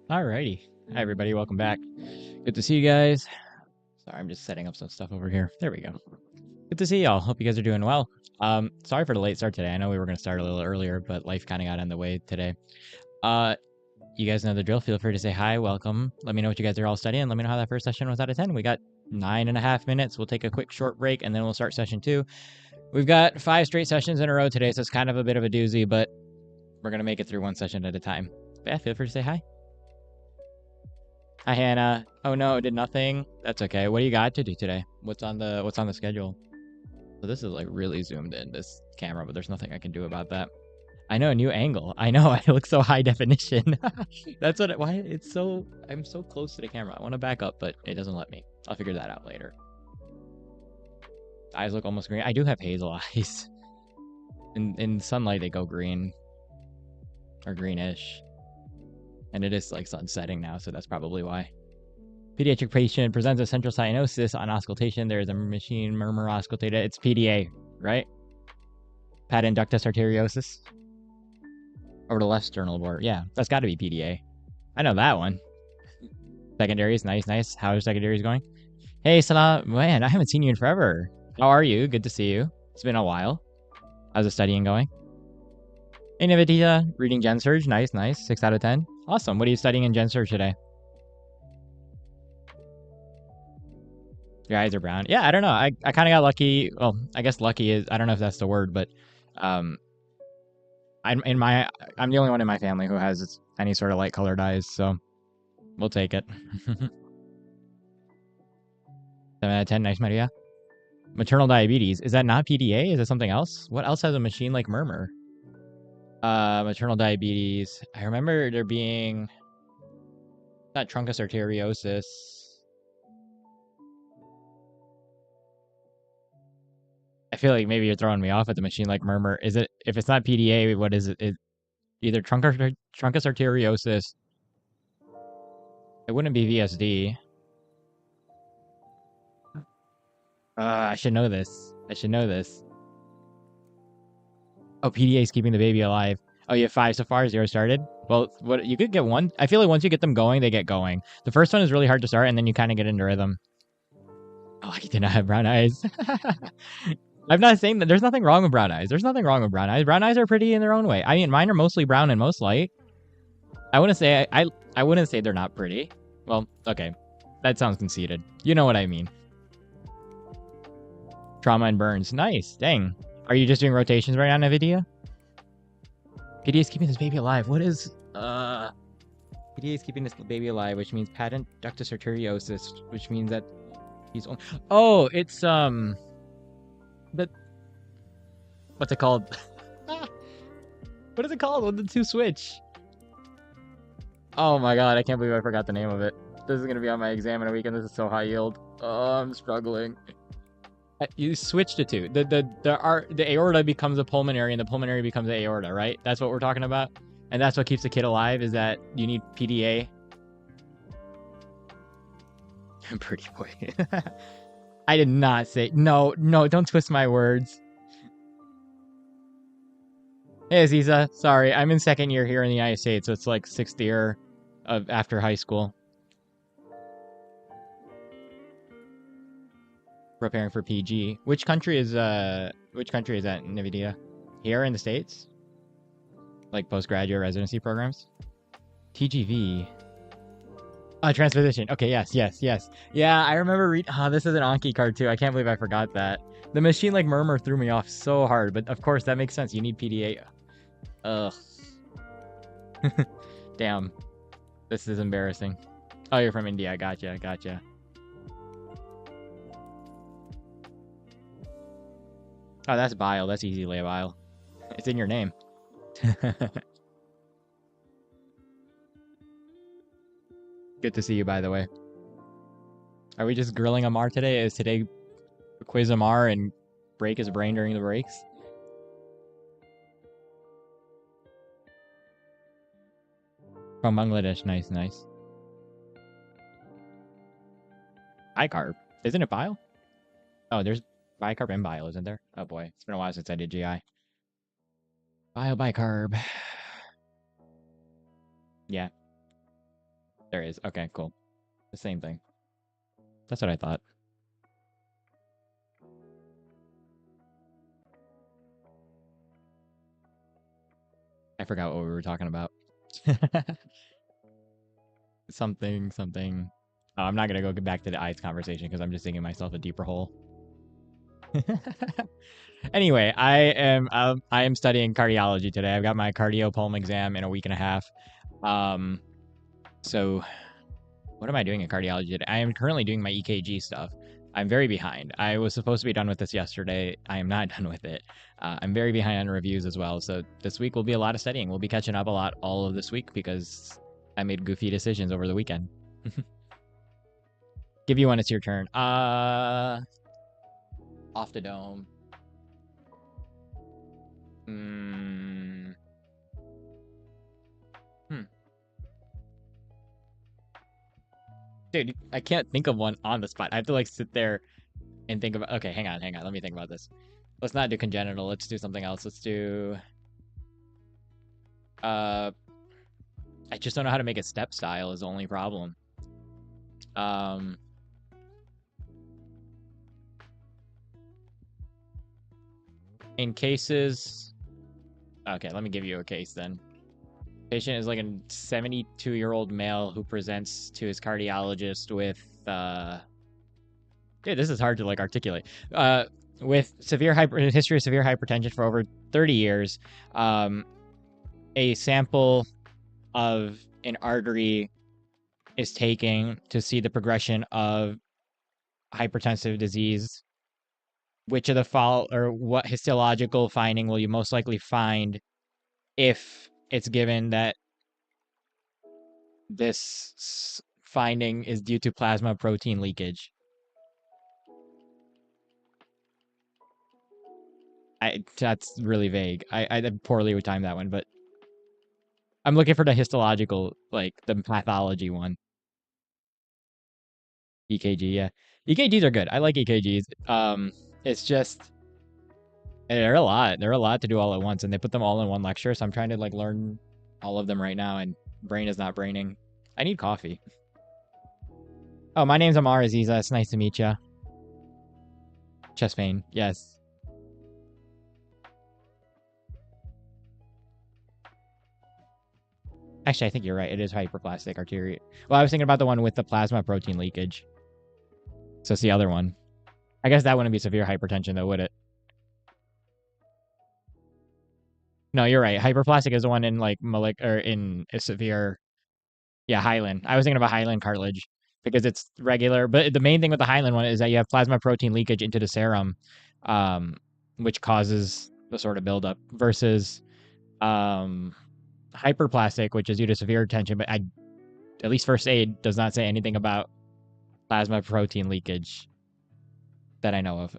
Alrighty. Hi, everybody. Welcome back. Good to see you guys. Sorry, I'm just setting up some stuff over here. There we go. Good to see y'all. Hope you guys are doing well. Sorry for the late start today. I know we were going to start a little earlier, but life kind of got in the way today. You guys know the drill. Feel free to say hi. Welcome. Let me know what you guys are all studying. Let me know how that first session was out of 10. We got 9.5 minutes. We'll take a quick short break, and then we'll start session 2. We've got 5 straight sessions in a row today, so it's kind of a bit of a doozy, but we're going to make it through one session at a time. But yeah, feel free to say hi. Hi, Hannah. Oh no, it did nothing. That's okay. What do you got to do today? What's on the schedule? So this is like really zoomed in, this camera, but there's nothing I can do about that. I know, a new angle. I know, I look so high definition. That's why it's so, I'm so close to the camera. I want to back up, but it doesn't let me. I'll figure that out later. Eyes look almost green. I do have hazel eyes. In sunlight, they go green. Or greenish. And it is like sun setting now, so that's probably why. Pediatric patient presents a central cyanosis on auscultation. There is a machine murmur auscultated. It's PDA, right? Patent ductus arteriosus. Over the left sternal border. Yeah, that's got to be PDA. I know that one. Secondaries, nice. How are secondaries going? Hey, Salah. Man, I haven't seen you in forever. How are you? Good to see you. It's been a while. How's the studying going? Hey, Nvidia, reading Gen Surge. Nice. 6 out of 10. Awesome. What are you studying in Gen Surge today? Your eyes are brown. Yeah, I don't know. I kind of got lucky. Well, I guess lucky is, I don't know if that's the word, but I'm the only one in my family who has any sort of light colored eyes, so we'll take it. 7 out of 10. Nice, Maria. Maternal diabetes. Is that not PDA? Is it something else? What else has a machine like murmur? Maternal diabetes. I remember there being not truncus arteriosus. I feel like maybe you're throwing me off at the machine like murmur. Is it, if it's not PDA, what is it? Either truncus arteriosus. It wouldn't be VSD. I should know this. Oh, PDA is keeping the baby alive. Oh, you have 5 so far? 0 started? Well, what you could get 1. I feel like once you get them going, they get going. The first one is really hard to start, and then you kind of get into rhythm. Oh, I did not have brown eyes. I'm not saying that there's nothing wrong with brown eyes. Brown eyes are pretty in their own way. I mean, mine are mostly brown and most light. I wouldn't say I wouldn't say they're not pretty. Well, okay. That sounds conceited. You know what I mean. Trauma and burns. Nice. Dang. Are you just doing rotations right now, Nvidia? PDA is keeping this baby alive. What is PDA is keeping this baby alive, which means patent ductus arteriosus, which means that he's oh, it's but what's it called? What is it called when the two switch? Oh my god, I can't believe I forgot the name of it. This is gonna be on my exam in a week, and this is so high yield. Oh, I'm struggling. You switch the two. The aorta becomes a pulmonary, and the pulmonary becomes the aorta, right? That's what we're talking about, and that's what keeps the kid alive. Is that you need PDA? Pretty boy. I did not say no. Don't twist my words. Hey, Aziza. Sorry, I'm in 2nd year here in the United States, so it's like 6th year of after high school. Preparing for PG. Which country is that, Nvidia? Here in the States? Like postgraduate residency programs? TGV. Transposition. Okay, yes. Yeah, I remember reading. Oh, this is an Anki card too. I can't believe I forgot that. The machine like murmur threw me off so hard, but of course that makes sense. You need PDA. Ugh. Damn. This is embarrassing. Oh, you're from India. Gotcha. Oh, that's bile. That's easy lay bile. It's in your name. Good to see you, by the way. Are we just grilling Amar today? Is today quiz Amar and break his brain during the breaks? From Bangladesh. Nice, nice. Bicarb. Isn't it bile? Oh, there's bicarb and bile, isn't there? Oh boy, it's been a while since I did GI. Bile bicarb. Yeah, there is. Okay, cool. The same thing. That's what I thought. I forgot what we were talking about. something. Oh, I'm not gonna go back to the eyes conversation because I'm just digging myself a deeper hole. Anyway, I am studying cardiology today. I've got my cardio pulm exam in a week and a half. So what am I doing in cardiology today? I am currently doing my EKG stuff. I'm very behind. I was supposed to be done with this yesterday. I am not done with it. I'm very behind on reviews as well. So this week will be a lot of studying. We'll be catching up a lot all of this week because I made goofy decisions over the weekend. Give you one, it's your turn. Off the dome. Dude, I can't think of one on the spot. I have to like sit there and think about. Okay, hang on. Let me think about this. Let's not do congenital. Let's do something else. Let's do. I just don't know how to make it step style. Is the only problem. In cases. Okay, let me give you a case then. Patient is like a 72-year-old male who presents to his cardiologist with dude, this is hard to like articulate. With history of severe hypertension for over 30 years, a sample of an artery is taken to see the progression of hypertensive disease. Which of the or what histological finding will you most likely find if it's given that this finding is due to plasma protein leakage? That's really vague. I poorly would time that one, but I'm looking for the histological, like the pathology one. EKG, yeah. EKGs are good. I like EKGs. It's just they're a lot. They're a lot to do all at once, and they put them all in one lecture. So I'm trying to like learn all of them right now, and brain is not braining. I need coffee. Oh, my name's Amar Aziza. It's nice to meet you. Chest pain, yes. Actually, I think you're right. It is hyperplastic arteria. Well, I was thinking about the one with the plasma protein leakage. So it's the other one. I guess that wouldn't be severe hypertension, though, would it? No, you're right. Hyperplastic is the one in like or in a severe. Yeah, hyaline. I was thinking about hyaline cartilage because it's regular. But the main thing with the hyaline one is that you have plasma protein leakage into the serum, which causes the sort of buildup versus hyperplastic, which is due to severe tension. But at least first aid does not say anything about plasma protein leakage that I know of.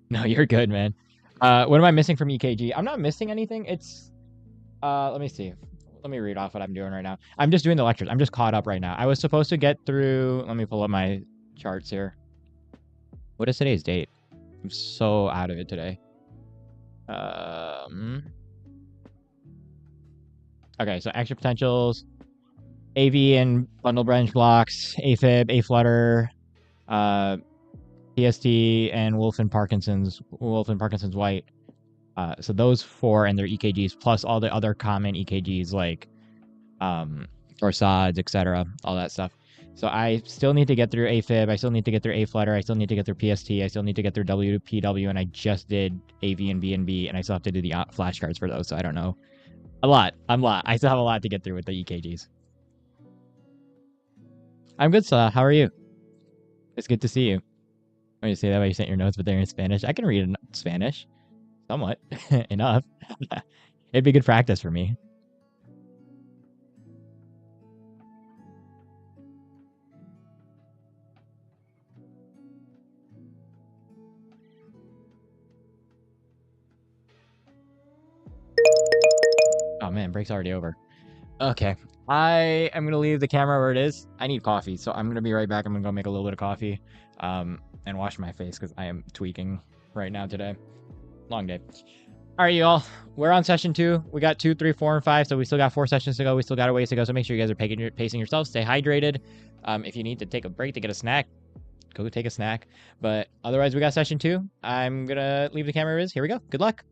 No, you're good, man. What am I missing from EKG? I'm not missing anything. It's let me see. Let me read off what I'm doing right now. I'm just doing the lectures. I'm just caught up right now. I was supposed to get through. Let me pull up my charts here. What is today's date? I'm so out of it today. Okay, so action potentials, AV and bundle branch blocks, AFib, A-flutter, PST, and Wolf and Parkinson's white. So those four and their EKGs, plus all the other common EKGs like torsades, etc., all that stuff. So I still need to get through AFib. I still need to get through A-flutter. I still need to get through PST. I still need to get through WPW, and I just did AV and BNB, and I still have to do the flashcards for those. So I don't know. A lot. I still have a lot to get through with the EKGs. I'm good, Salah. How are you? It's good to see you. Let me say that way you sent your notes, but they're in Spanish. I can read in Spanish. Somewhat. Enough. It'd be good practice for me. Oh man, break's already over. Okay. I am gonna leave the camera where it is. I need coffee, so I'm gonna be right back. I'm gonna go make a little bit of coffee, and wash my face because I am tweaking right now today. Long day. All right, you all. We're on session 2. We got 2, 3, 4, and 5, so we still got 4 sessions to go. We still got a ways to go, so make sure you guys are pacing yourselves. Stay hydrated. If you need to take a break to get a snack, go take a snack. But otherwise, we got session 2. I'm gonna leave the camera where it is. Here we go. Good luck.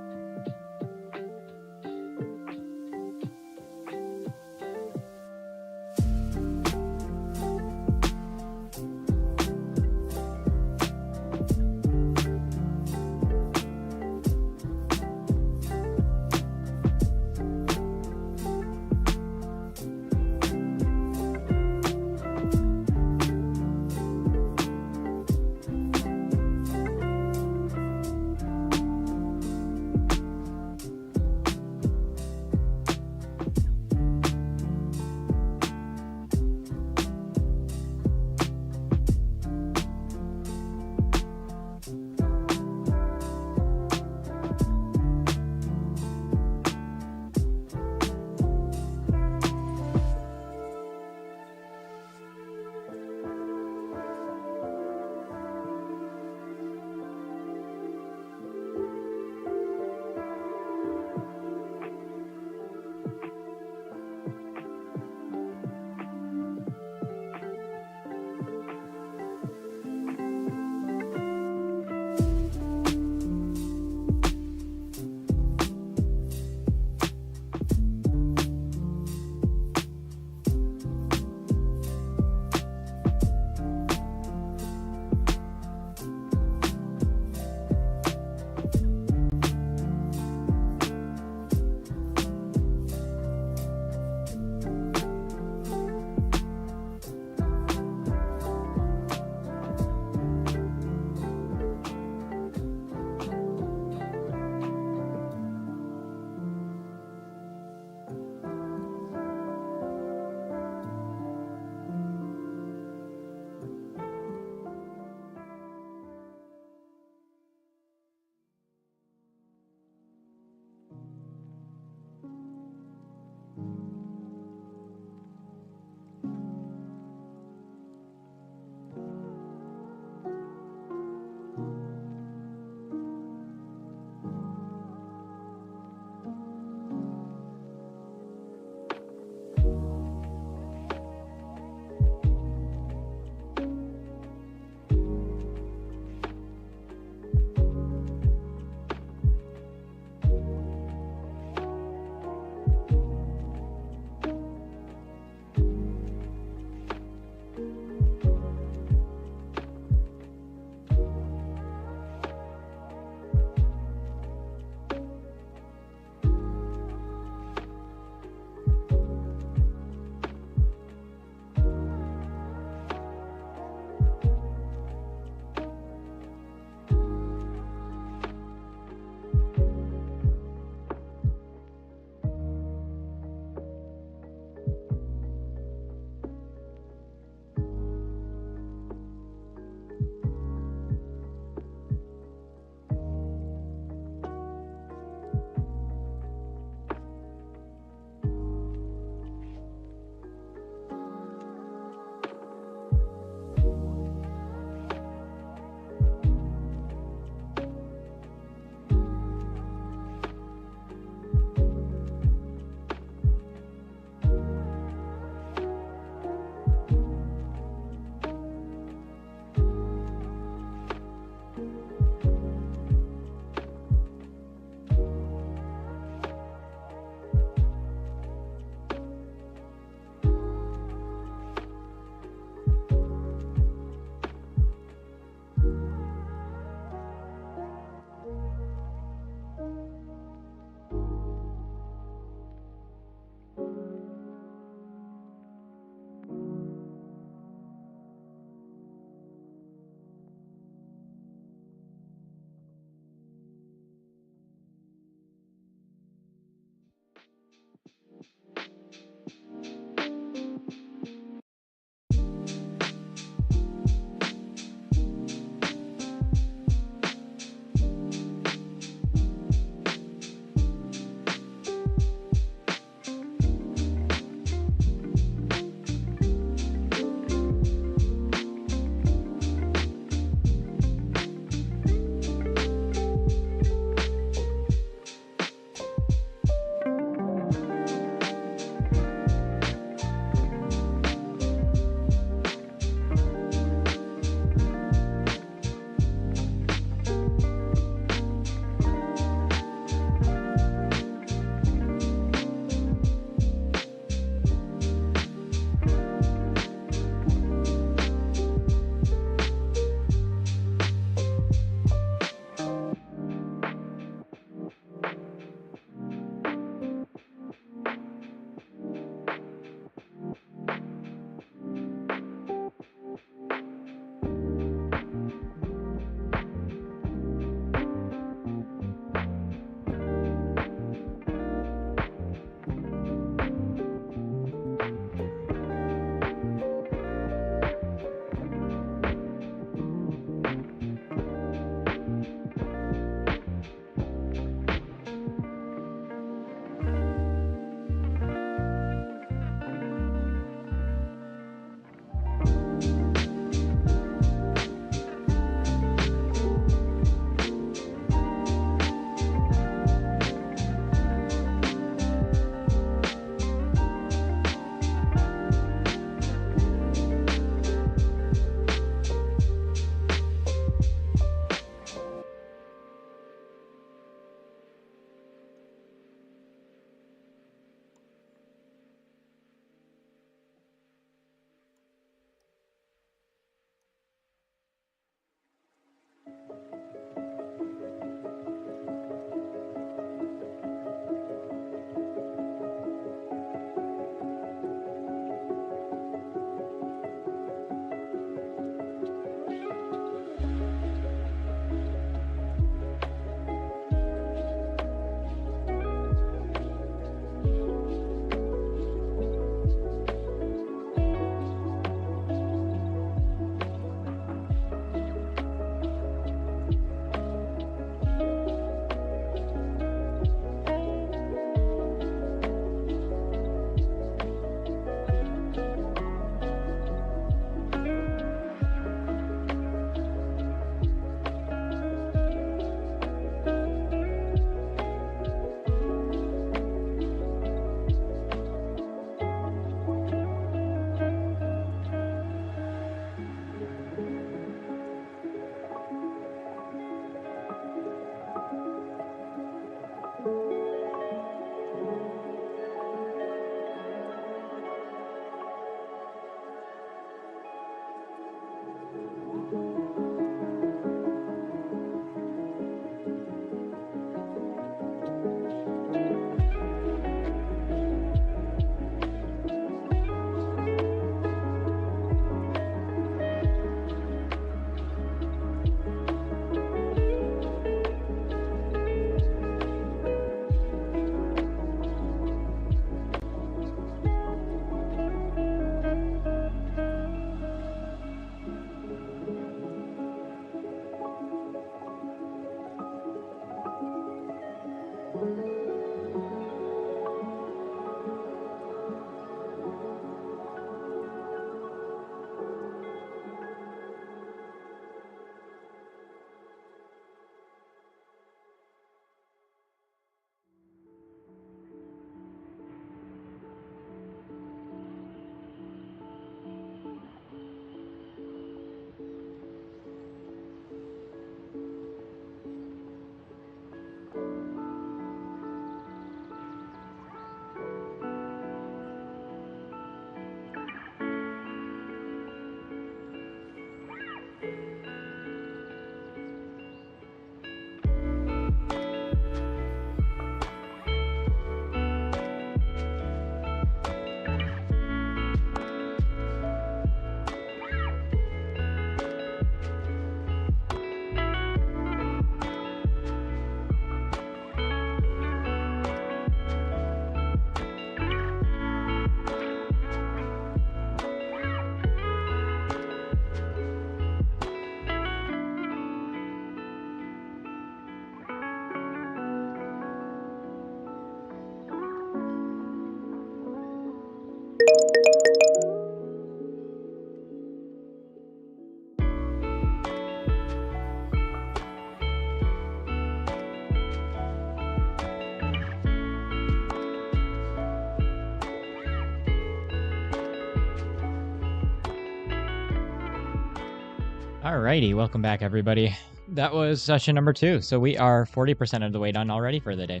Alrighty, welcome back, everybody. That was session number 2, so we are 40% of the way done already for the day.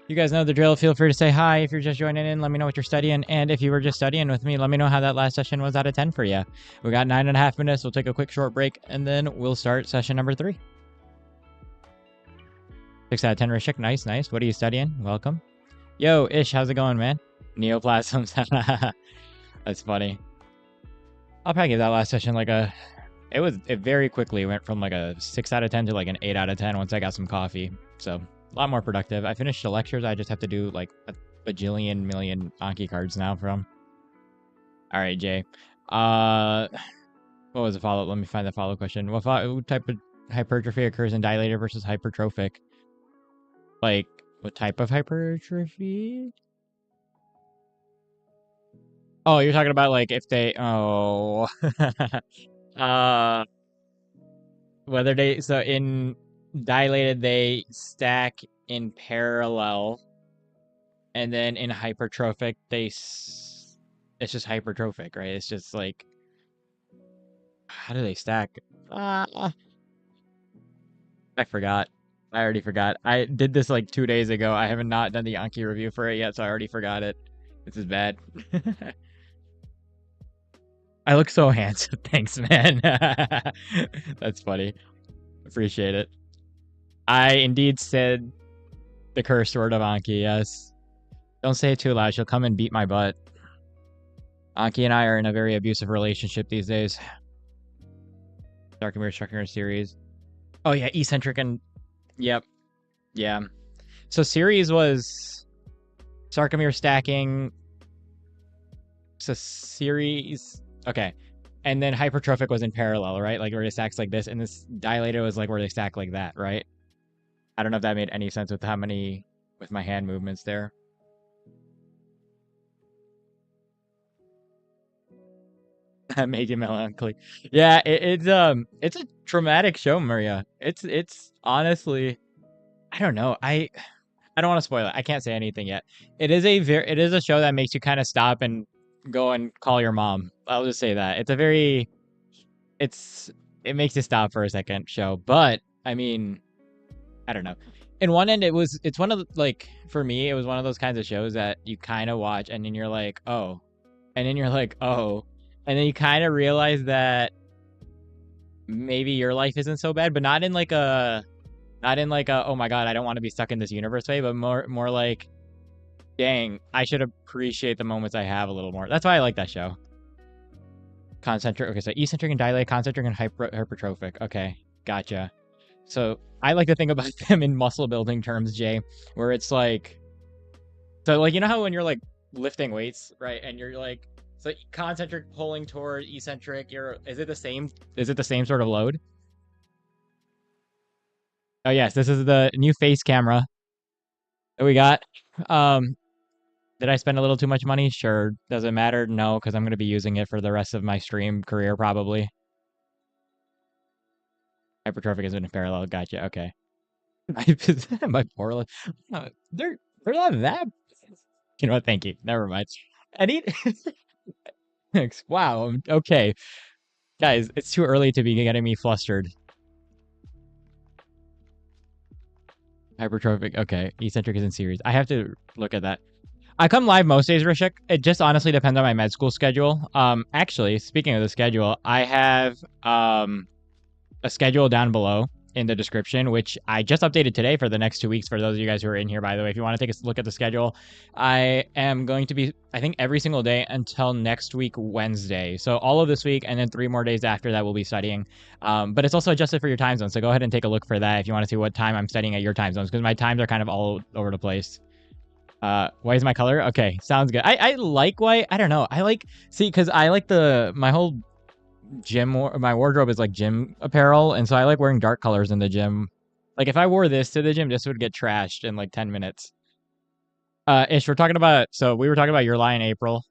You guys know the drill. Feel free to say hi if you're just joining in. Let me know what you're studying, and if you were just studying with me, let me know how that last session was out of 10 for you. We got 9.5 minutes. We'll take a quick short break, and then we'll start session number 3. 6 out of 10, Rishik. Nice, nice. What are you studying? Welcome. Yo, Ish, how's it going, man? Neoplasms. That's funny. I'll probably give that last session like a... It very quickly went from like a 6 out of 10 to like an 8 out of 10 once I got some coffee. So a lot more productive. I finished the lectures. I just have to do like a bajillion million Anki cards now from. All right, Jay. What was the follow-up? Let me find the follow-up question. What type of hypertrophy occurs in dilated versus hypertrophic? Like, what type of hypertrophy? Oh, you're talking about like if they... Oh... whether they, so in dilated they stack in parallel, and then in hypertrophic it's just hypertrophic, right? It's just like, how do they stack? I forgot. I already forgot. I did this like 2 days ago. I haven't not done the Anki review for it yet, so I already forgot it. This is bad. I look so handsome. Thanks, man. That's funny. Appreciate it. I indeed said the curse word of Anki, yes. Don't say it too loud. She'll come and beat my butt. Anki and I are in a very abusive relationship these days. Sarcomere structure series. Oh, yeah. Eccentric and... Yep. Yeah. So series was sarcomere stacking. So series... Okay. And then hypertrophic was in parallel, right? Like where it stacks like this. And this dilated was like where they stack like that, right? I don't know if that made any sense with how many... with my hand movements there. Make it melancholy. Yeah, it's a traumatic show, Maria. It's honestly, I don't know. I don't want to spoil it. I can't say anything yet. It is a show that makes you kind of stop and go and call your mom. I'll just say that. It makes you stop for a second show. But I mean, I don't know. In one end, it's one of the, like, for me, it was one of those kinds of shows that you kind of watch and then you're like, oh, and then you're like, oh, and then you kind of realize that maybe your life isn't so bad, but not in like a oh my god, I don't want to be stuck in this universe way, but more like, dang, I should appreciate the moments I have a little more. That's why I like that show. Concentric. Okay, so eccentric and dilated, concentric and hypertrophic. Okay, gotcha. So I like to think about them in muscle building terms, Jay, where it's like, so like, you know how when you're like lifting weights, right, and you're like, so concentric pulling toward eccentric, is it the same sort of load? Oh yes, this is the new face camera we got. Um, did I spend a little too much money? Sure. Does it matter? No, because I'm going to be using it for the rest of my stream career probably. Hypertrophic has been in parallel. Gotcha. Okay. My poor they're not that. You know what? Thank you. Never mind. I need. Thanks. Wow. Okay, guys, it's too early to be getting me flustered. Hypertrophic. Okay, eccentric is in series. I have to look at that. I come live most days, Rishik. It just honestly depends on my med school schedule. Actually, speaking of the schedule, I have a schedule down below in the description, which I just updated today for the next 2 weeks. For those of you guys who are in here, by the way, if you want to take a look at the schedule, I am going to be, I think, every single day until next week, Wednesday. So all of this week, and then 3 more days after that, we'll be studying. But it's also adjusted for your time zone. So go ahead and take a look for that if you want to see what time I'm studying at your time zones, because my times are kind of all over the place. White is my color? Okay, sounds good. I like white. I don't know. Because I like my whole my wardrobe is like gym apparel, and so I like wearing dark colors in the gym. Like if I wore this to the gym, this would get trashed in like 10 minutes. Ish, we were talking about Your Lie in April,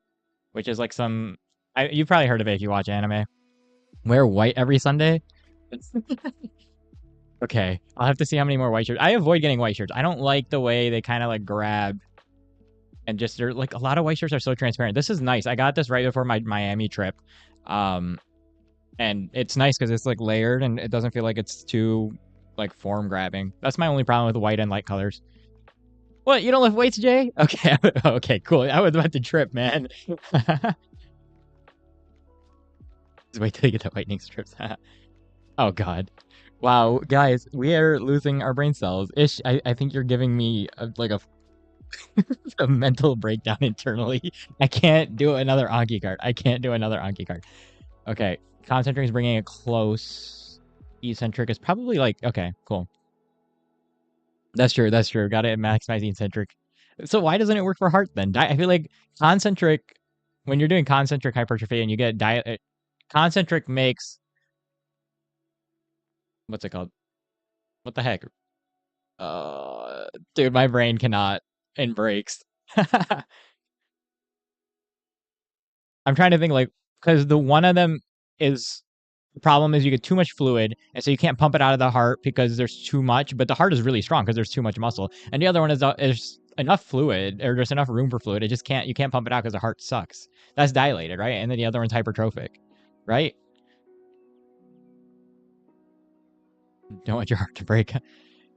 which is like you've probably heard of it if you watch anime. Wear white every Sunday? Okay, I'll have to see how many more white shirts. I avoid getting white shirts. I don't like the way they kind of like grab, and just they're like a lot of white shirts are so transparent. This is nice. I got this right before my Miami trip. And it's nice because it's like layered and it doesn't feel like it's too like form grabbing. That's my only problem with white and light colors. What, you don't lift weights, Jay? Okay, okay, cool. I was about to trip, man. Just wait till you get the whitening strips. Oh god. Wow, guys, we are losing our brain cells. Ish, I think you're giving me a mental breakdown internally. I can't do another Anki card. Okay, concentric is bringing it close. Eccentric is probably like, okay, cool. That's true. Got to maximize eccentric. So why doesn't it work for heart then? I feel like concentric, when you're doing concentric hypertrophy and you get concentric makes, what's it called? What the heck? Dude, my brain cannot and breaks. I'm trying to think like, because the one of them is, the problem is you get too much fluid, and so you can't pump it out of the heart because there's too much, but the heart is really strong because there's too much muscle. And the other one is enough fluid, or there's enough room for fluid. You can't pump it out because the heart sucks. That's dilated, right? And then the other one's hypertrophic, right? Don't want your heart to break.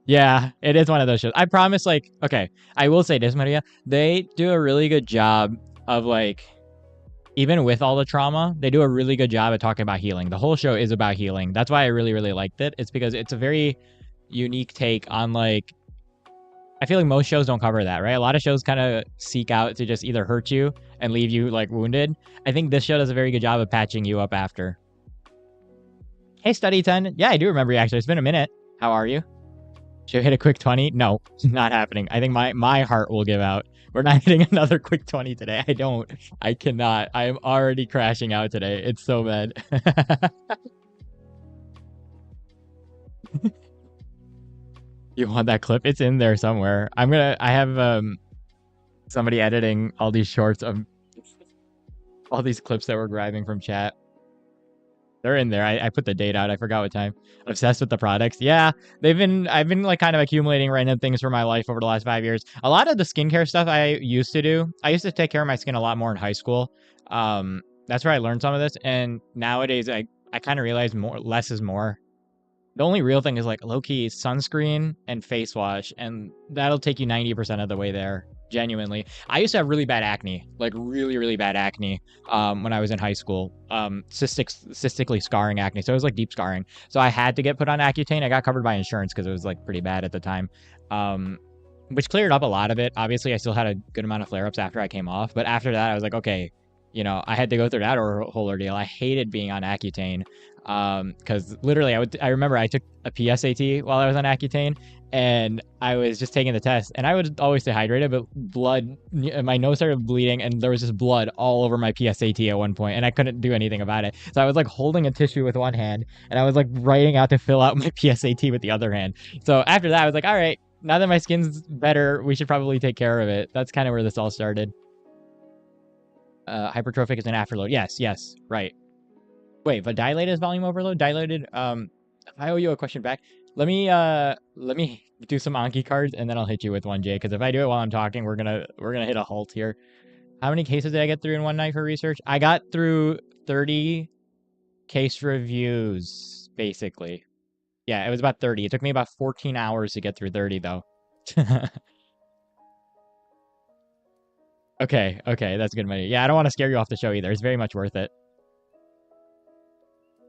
Yeah, it is one of those shows. I promise, like, okay, I will say this, Maria. They do a really good job of like, even with all the trauma, they do a really good job at talking about healing. The whole show is about healing. That's why I really, really liked it. It's because it's a very unique take on like, I feel like most shows don't cover that, right? A lot of shows kind of seek out to just either hurt you and leave you like wounded. I think this show does a very good job of patching you up after. Hey, Study 10. Yeah, I do remember you actually. It's been a minute. How are you? Should we hit a quick 20? No, not happening. I think my heart will give out. We're not hitting another quick 20 today. I cannot. I am already crashing out today. It's so bad. You want that clip? It's in there somewhere. I have somebody editing all these shorts of all these clips that we're grabbing from chat. They're in there. I put the date out. I forgot what time. Obsessed with the products. Yeah, I've been like kind of accumulating random things for my life over the last 5 years. A lot of the skincare stuff I used to do. I used to take care of my skin a lot more in high school. That's where I learned some of this. And nowadays I kind of realize less is more. The only real thing is like low-key sunscreen and face wash, and that'll take you 90% of the way there. Genuinely. I used to have really bad acne, like really, really bad acne when I was in high school. Cystically scarring acne. So it was like deep scarring. So I had to get put on Accutane. I got covered by insurance because it was like pretty bad at the time. Which cleared up a lot of it. Obviously, I still had a good amount of flare-ups after I came off. But after that, I was like, okay, I had to go through that whole ordeal. I hated being on Accutane. Because literally I remember I took a PSAT while I was on Accutane, and I was just taking the test, and I would always stay hydrated, but my nose started bleeding, and there was just blood all over my PSAT at one point, and I couldn't do anything about it. So I was like holding a tissue with one hand, and I was like writing out to fill out my PSAT with the other hand. So after that, I was like, all right, Now that my skin's better, we should probably take care of it. That's kind of where this all started. Hypertrophic is an afterload. Yes, yes, right. Wait, but dilated is volume overload? Dilated, I owe you a question back. Let me do some Anki cards and then I'll hit you with one, Jay, because if I do it while I'm talking, we're gonna hit a halt here. How many cases did I get through in one night for research? I got through 30 case reviews, basically. Yeah, it was about 30. It took me about 14 hours to get through 30, though. Okay, okay, that's good money. Yeah, I don't want to scare you off the show either. It's very much worth it.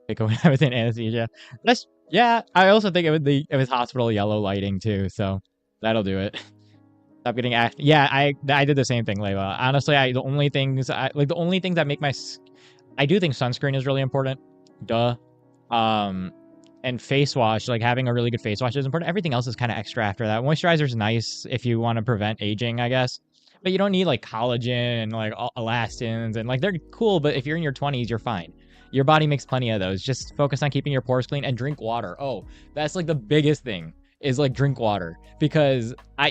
Pick away within anesthesia. That's yeah. I also think it was hospital yellow lighting too, so that'll do it. Stop getting act. Yeah, I did the same thing, Layla. Honestly, the only things that make I do think sunscreen is really important. Duh. Um, and face wash, like having a really good face wash is important. Everything else is kind of extra after that. Moisturizer's nice if you want to prevent aging, I guess. But you don't need like collagen and like elastins and like they're cool, but if you're in your 20s, you're fine. Your body makes plenty of those. Just focus on keeping your pores clean and drink water. Oh, that's like the biggest thing is like drink water because I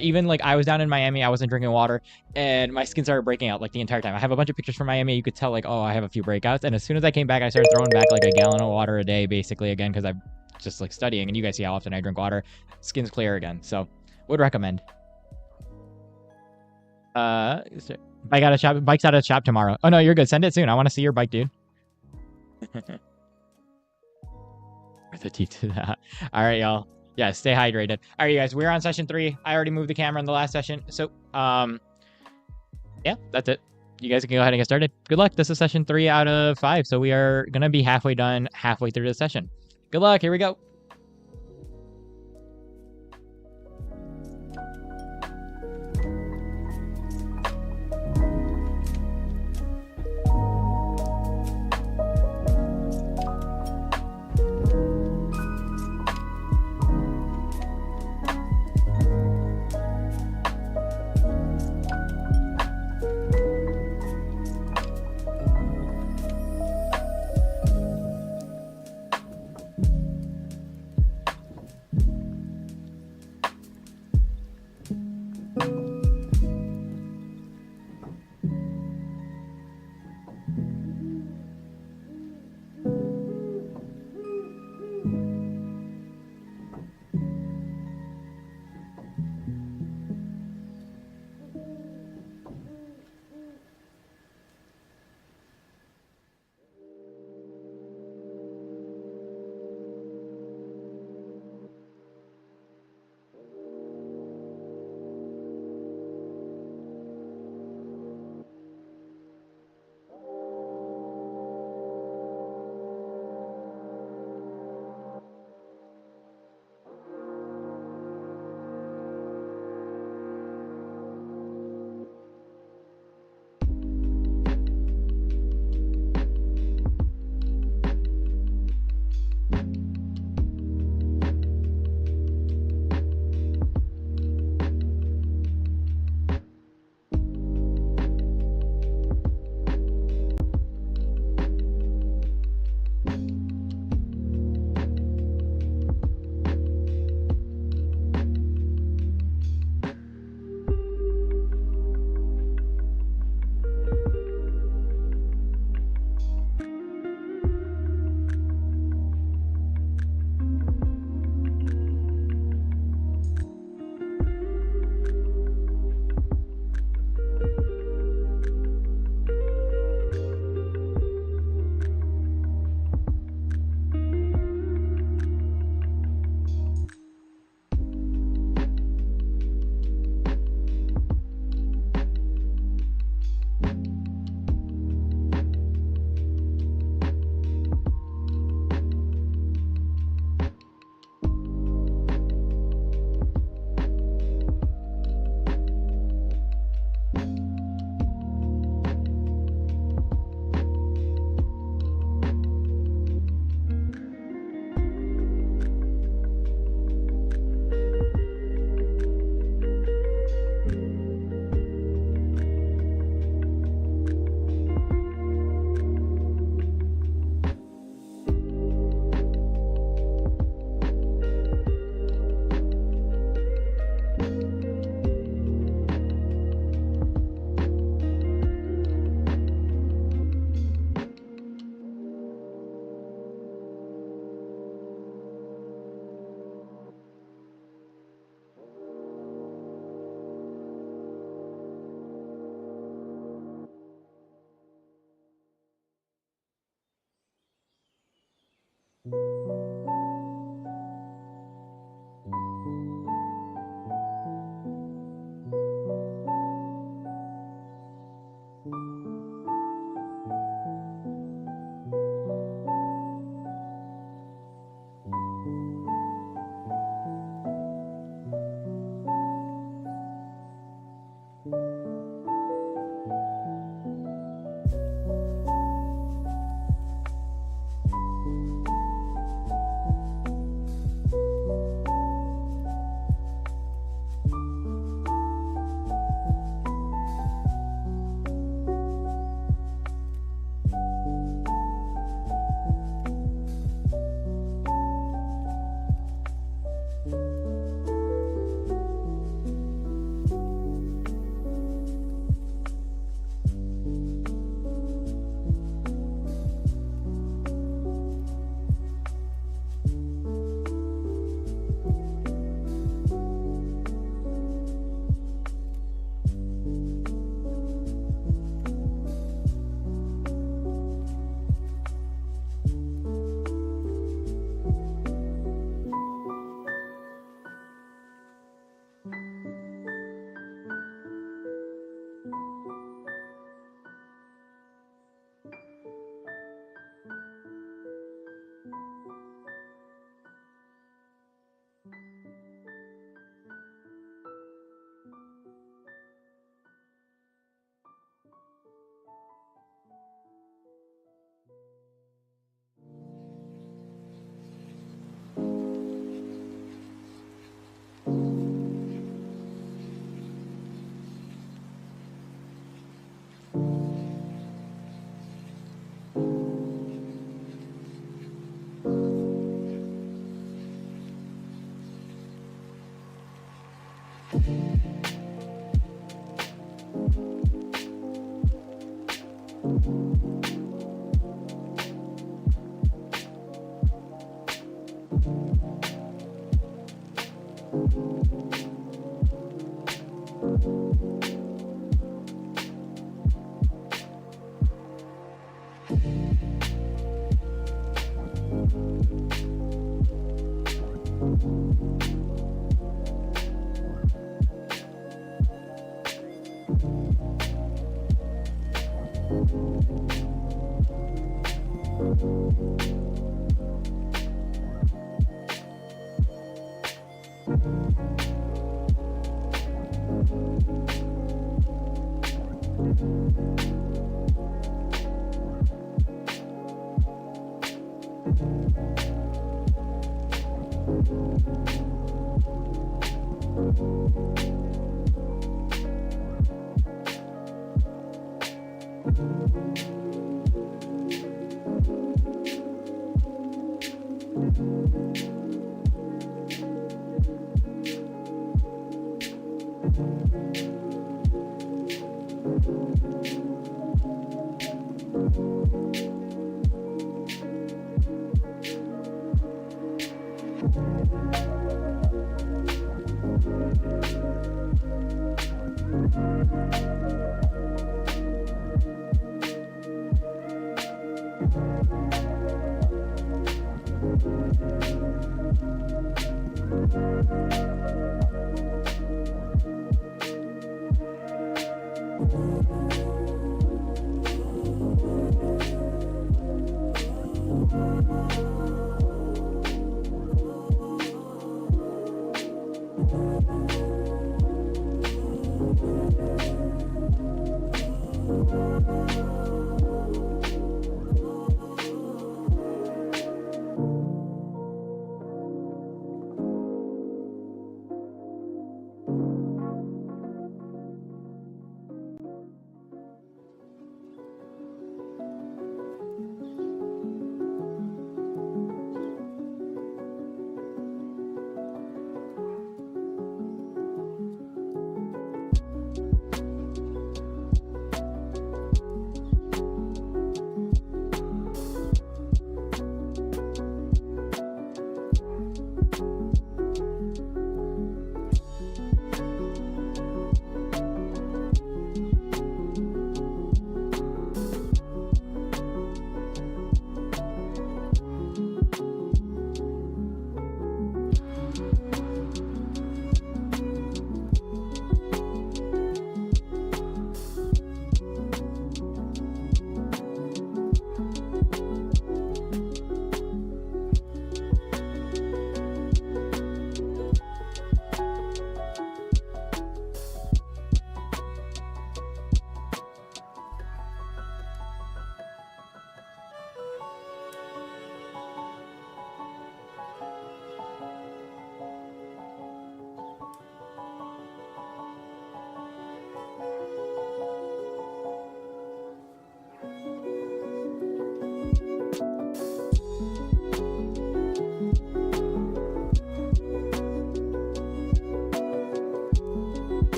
was down in Miami, I wasn't drinking water and my skin started breaking out like the entire time. I have a bunch of pictures from Miami. You could tell like, oh, I have a few breakouts. And as soon as I came back, I started throwing back like a gallon of water a day basically again because I'm just like studying and you guys see how often I drink water. Skin's clear again. So would recommend. Bike's out of shop tomorrow. Oh no, you're good. Send it soon. I want to see your bike, dude. Worth the teeth to that. All right, y'all. Yeah, stay hydrated. All right, you guys. We're on session 3. I already moved the camera in the last session, so yeah, that's it. You guys can go ahead and get started. Good luck. This is session 3 out of 5, so we are gonna be halfway done, halfway through the session. Good luck. Here we go.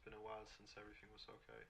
been a while since everything was okay.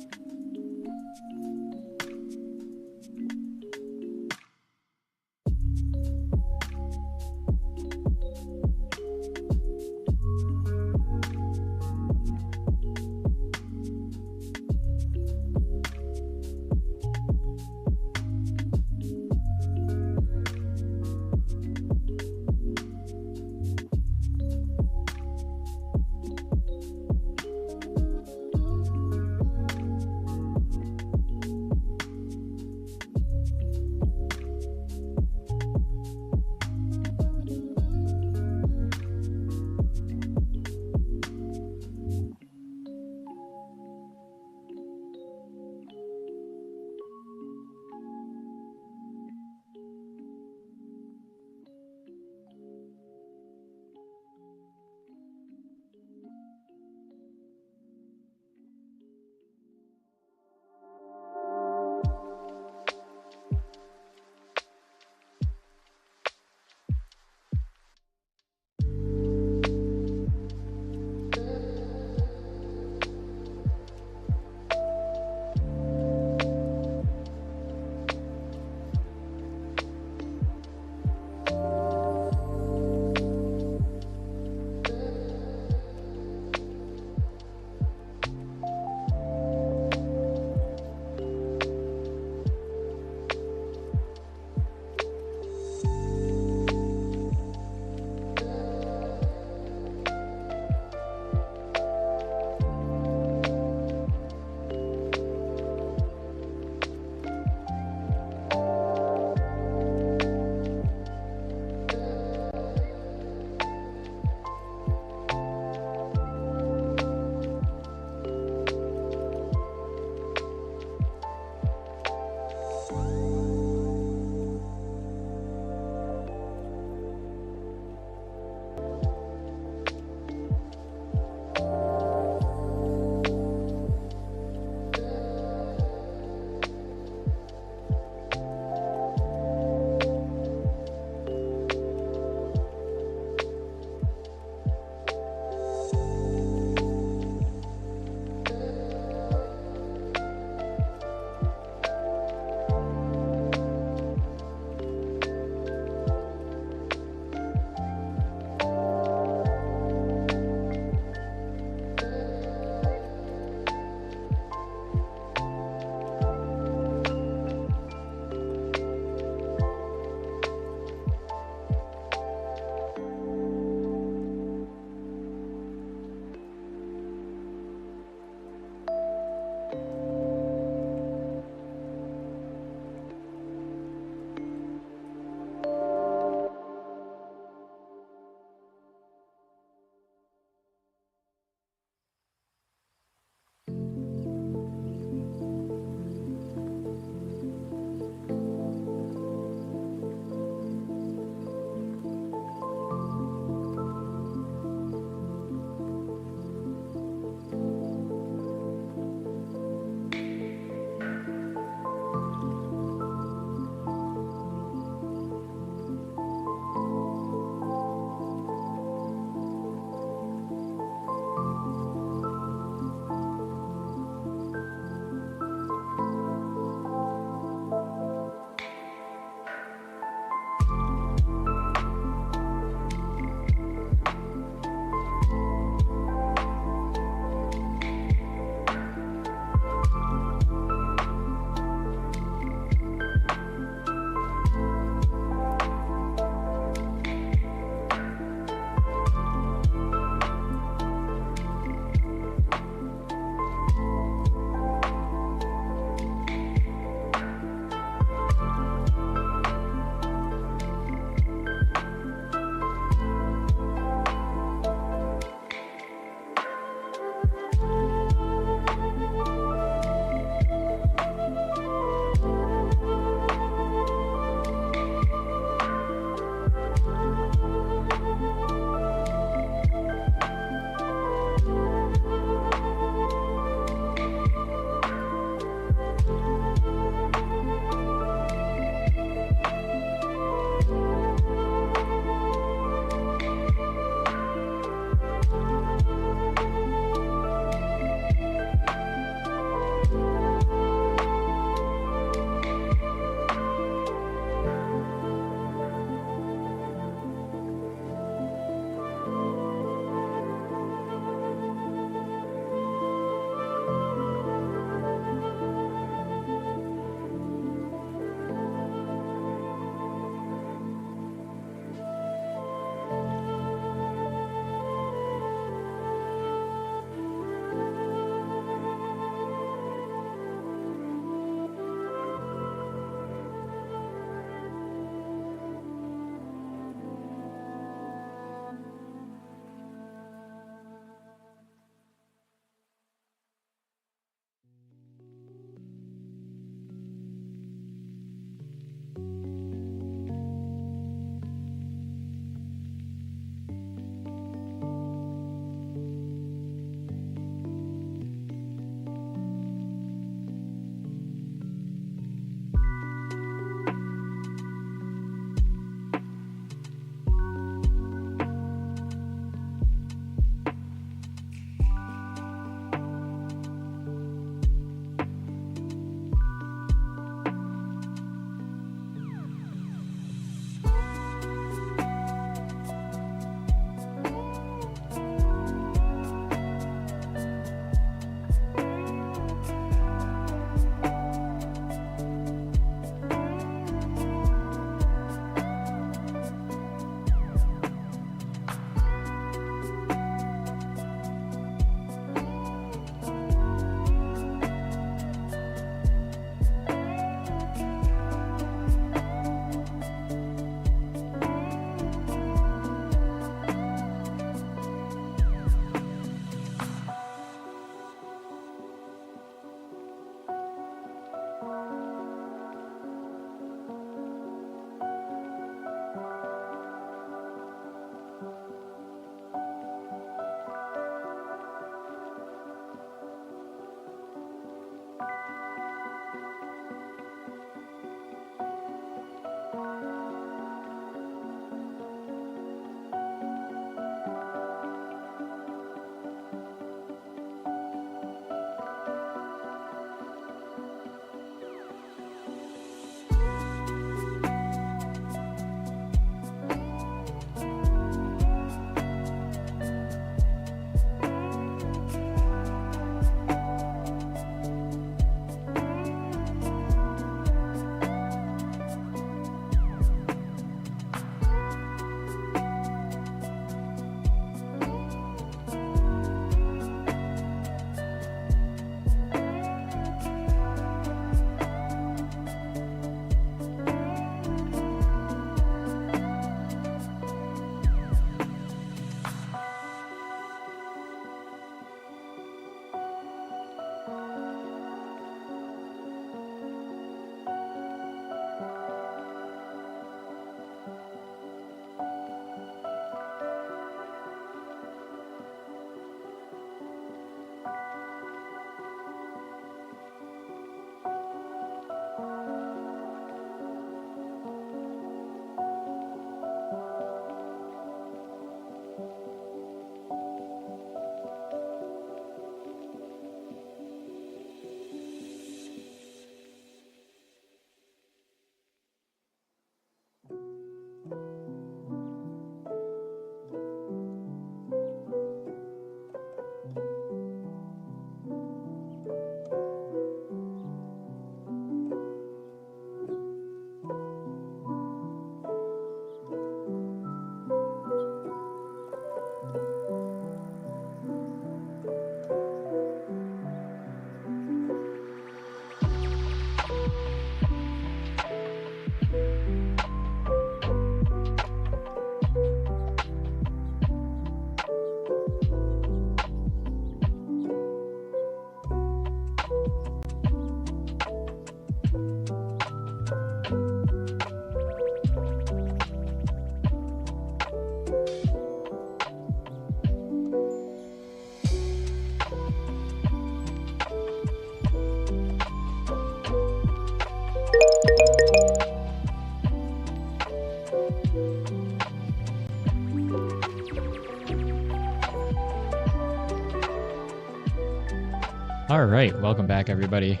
All right, welcome back, everybody.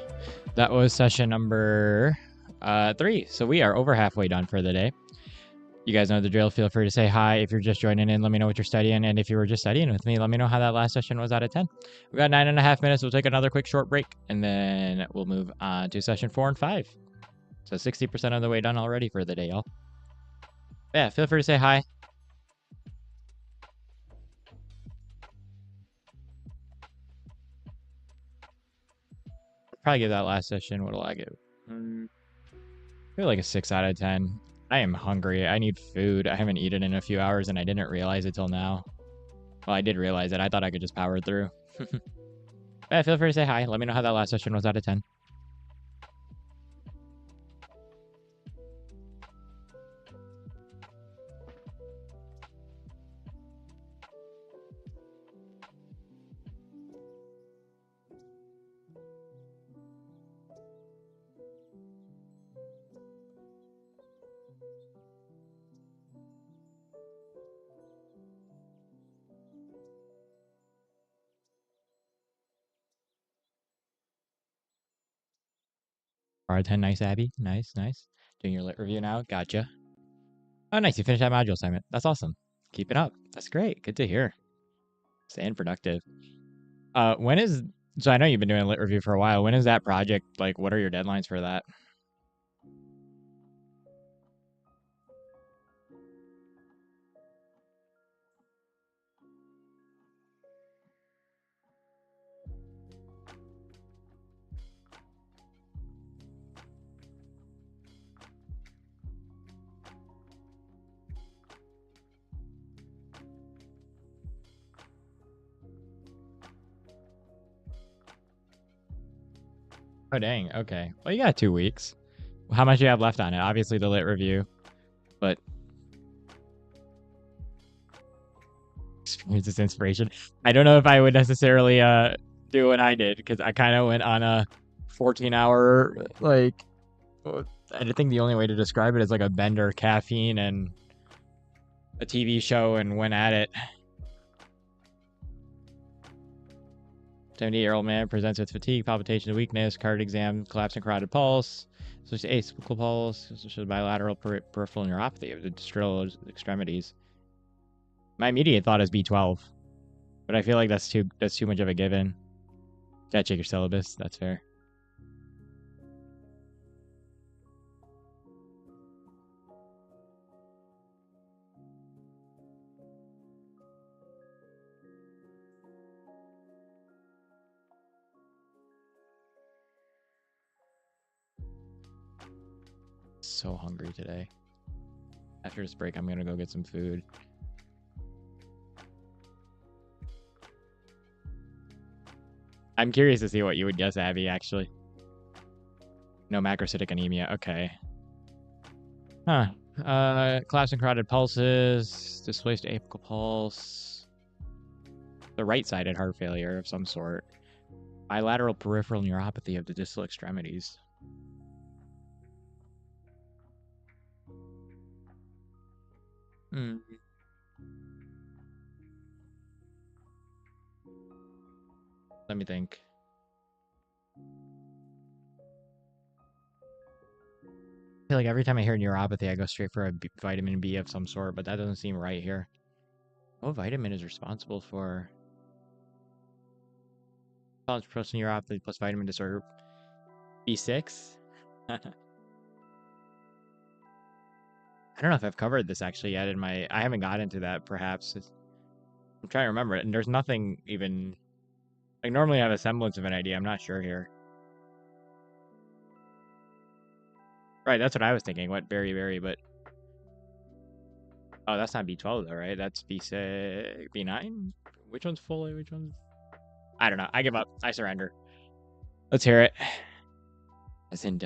That was session number 3. So we are over halfway done for the day. You guys know the drill. Feel free to say hi if you're just joining in. Let me know what you're studying, and if you were just studying with me, let me know how that last session was out of 10. We got 9.5 minutes. We'll take another quick short break, and then we'll move on to session 4 and 5. So 60% of the way done already for the day, y'all. Yeah, feel free to say hi. Probably give that last session. What'll I give? Maybe like a 6 out of 10. I am hungry. I need food. I haven't eaten in a few hours, and I didn't realize it till now. Well, I did realize it. I thought I could just power through. Yeah, feel free to say hi. Let me know how that last session was out of 10. R10, nice, Abby. Nice, nice. Doing your lit review now. Gotcha. Oh, nice. You finished that module assignment. That's awesome. Keep it up. That's great. Good to hear. Staying productive. When is... So I know you've been doing a lit review for a while. When is that project? Like, what are your deadlines for that? Oh, dang. Okay. Well, you got 2 weeks. How much do you have left on it? Obviously, the lit review. But experience is inspiration. I don't know if I would necessarily do what I did, because I kind of went on a 14-hour, like... I think the only way to describe it is like a bender, caffeine, and a TV show, and went at it. 78-year-old man presents with fatigue, palpitation, weakness, card exam, collapsing carotid pulse, associated atypical pulse, associated bilateral peripheral neuropathy of the distal extremities. My immediate thought is B12, but I feel like that's too much of a given. Gotta check your syllabus. That's fair. So hungry today. After this break, I'm gonna go get some food. I'm curious to see what you would guess, Abby, actually. No macrocytic anemia. Okay. Huh. Collapsing carotid pulses, displaced apical pulse, the right-sided heart failure of some sort, bilateral peripheral neuropathy of the distal extremities. Let me think. I feel like every time I hear neuropathy, I go straight for a vitamin B of some sort, but that doesn't seem right here. What vitamin is responsible for neuropathy plus vitamin disorder? B6? I don't know if I've covered this actually yet in my... I haven't got into that, perhaps. I'm trying to remember it, and there's nothing even... Like, normally I have a semblance of an idea. I'm not sure here. Right, that's what I was thinking. What berry, but... Oh, that's not B12 though, right? That's B6... B9? Which one's folate? Which one's... I don't know. I give up. I surrender. Let's hear it. As in,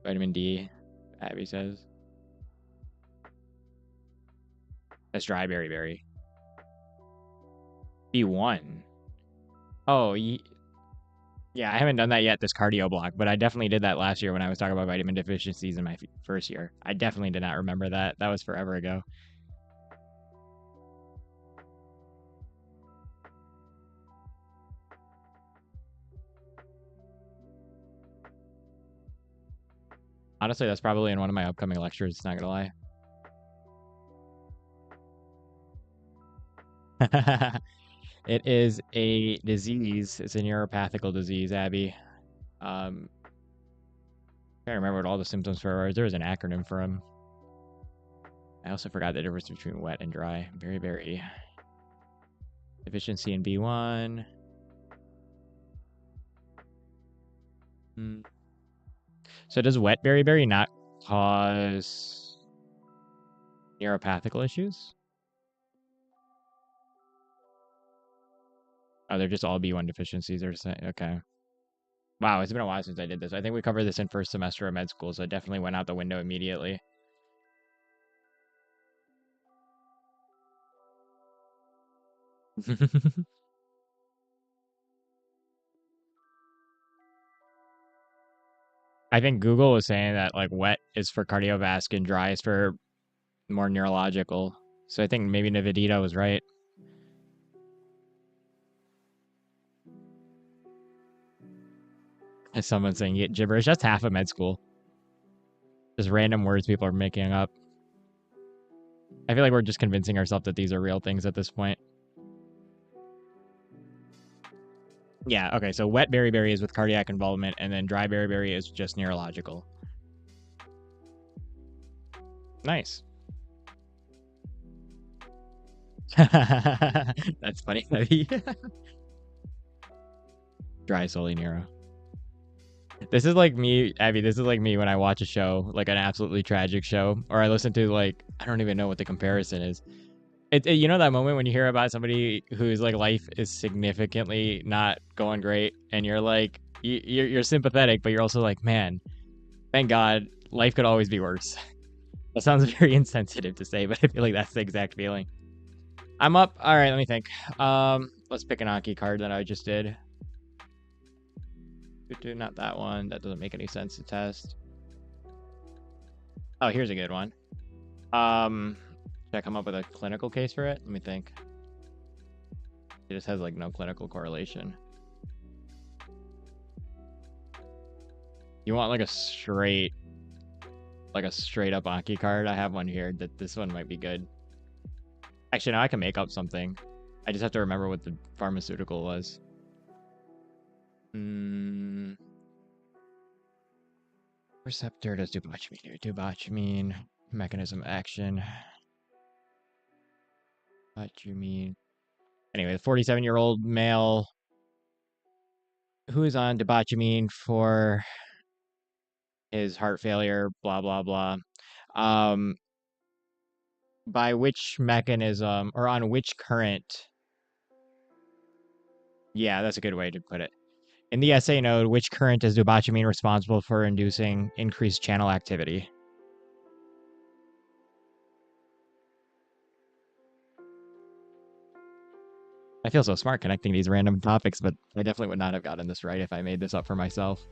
vitamin D, Abby says. That's dry berry. B1. Oh, yeah, I haven't done that yet, this cardio block, but I definitely did that last year when I was talking about vitamin deficiencies in my first year. I definitely did not remember that. That was forever ago. Honestly, that's probably in one of my upcoming lectures, not gonna lie. It is a disease. It's a neuropathical disease, Abby. I can't remember what all the symptoms for are. There was an acronym for them. I also forgot the difference between wet and dry. Beriberi. Deficiency in B1. So does wet beriberi not cause neuropathical issues? Oh, they're just all B1 deficiencies. They're saying, okay. Wow, it's been a while since I did this. I think we covered this in first semester of med school, so it definitely went out the window immediately. I think Google was saying that like wet is for cardiovascular and dry is for more neurological. So I think maybe Nivedita was right. As someone saying gibberish, that's half of med school. Just random words people are making up. I feel like we're just convincing ourselves that these are real things at this point. Yeah, okay, so wet beriberi is with cardiac involvement, and then dry beriberi is just neurological. Nice. That's funny. Dry solely neuro. This is like me, Abby. This is like me when I watch a show, like an absolutely tragic show, or I listen to like I don't even know what the comparison is. You know that moment when you hear about somebody whose like life is significantly not going great, and you're like you're sympathetic, but you're also like, man, thank God, life could always be worse. That sounds very insensitive to say, but I feel like that's the exact feeling. I'm up. All right, let me think. Let's pick an Anki card that I just did. Not that one. That doesn't make any sense to test. Oh, here's a good one. Should I come up with a clinical case for it? Let me think. It just has like no clinical correlation. You want like a straight up Anki card? I have one here. That this one might be good. Actually, no, I can make up something. I just have to remember what the pharmaceutical was. Receptor does dubochamine here. Dubochamine, mechanism action. What you mean? Anyway, the 47-year-old male who is on dubochamine for his heart failure, blah, blah, blah. By which mechanism or on which current? Yeah, that's a good way to put it. In the SA node, which current is dubochamine responsible for inducing increased channel activity? I feel so smart connecting these random topics, but I definitely would not have gotten this right if I made this up for myself.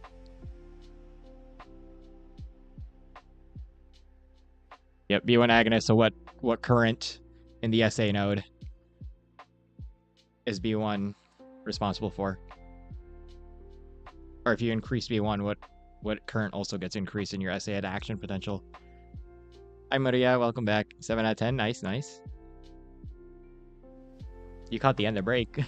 Yep, B1 agonist. So what current in the SA node is B1 responsible for? Or if you increase B1, what current also gets increased in your SA at action potential? Hi Maria, welcome back. 7 out of 10, nice, nice. You caught the end of break.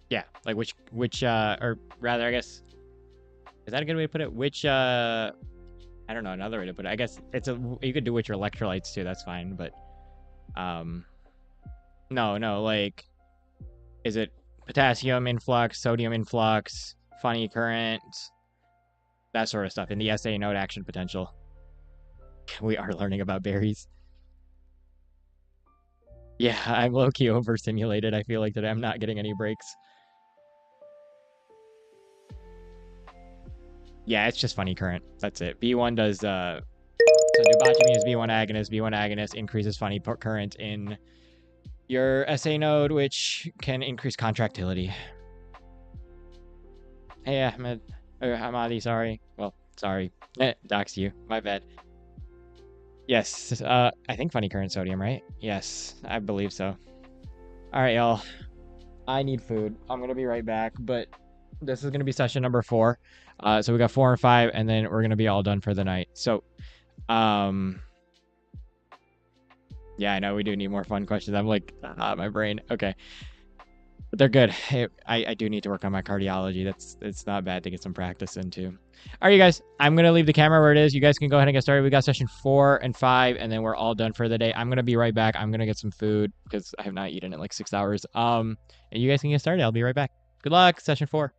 Yeah, like which or rather, I guess, is that a good way to put it? Which I don't know, another way to put it. I guess it's you could do which electrolytes too. That's fine, but no, like, is it potassium influx, sodium influx, funny current, that sort of stuff in the SA node action potential? We are learning about berries. Yeah, I'm low-key overstimulated. I feel like today I'm not getting any breaks. Yeah, it's just funny current. That's it. B1 does so dubochamine is B1 agonist. B1 agonist increases funny current in your SA node, which can increase contractility. Hey Ahmed, or Hamadi, sorry. Well, Sorry. Dox you. My bad. Yes. I think funny current sodium, right? Yes, I believe so. All right, y'all. I need food. I'm gonna be right back, but this is gonna be session number 4. So we got 4 and 5, and then we're gonna be all done for the night. So, um, yeah, I know we do need more fun questions. I'm like, my brain. Okay. But they're good. I do need to work on my cardiology. It's not bad to get some practice into. All right, you guys. I'm gonna leave the camera where it is. You guys can go ahead and get started. We got session 4 and 5, and then we're all done for the day. I'm gonna be right back. I'm gonna get some food because I have not eaten in like 6 hours. And you guys can get started. I'll be right back. Good luck, session 4.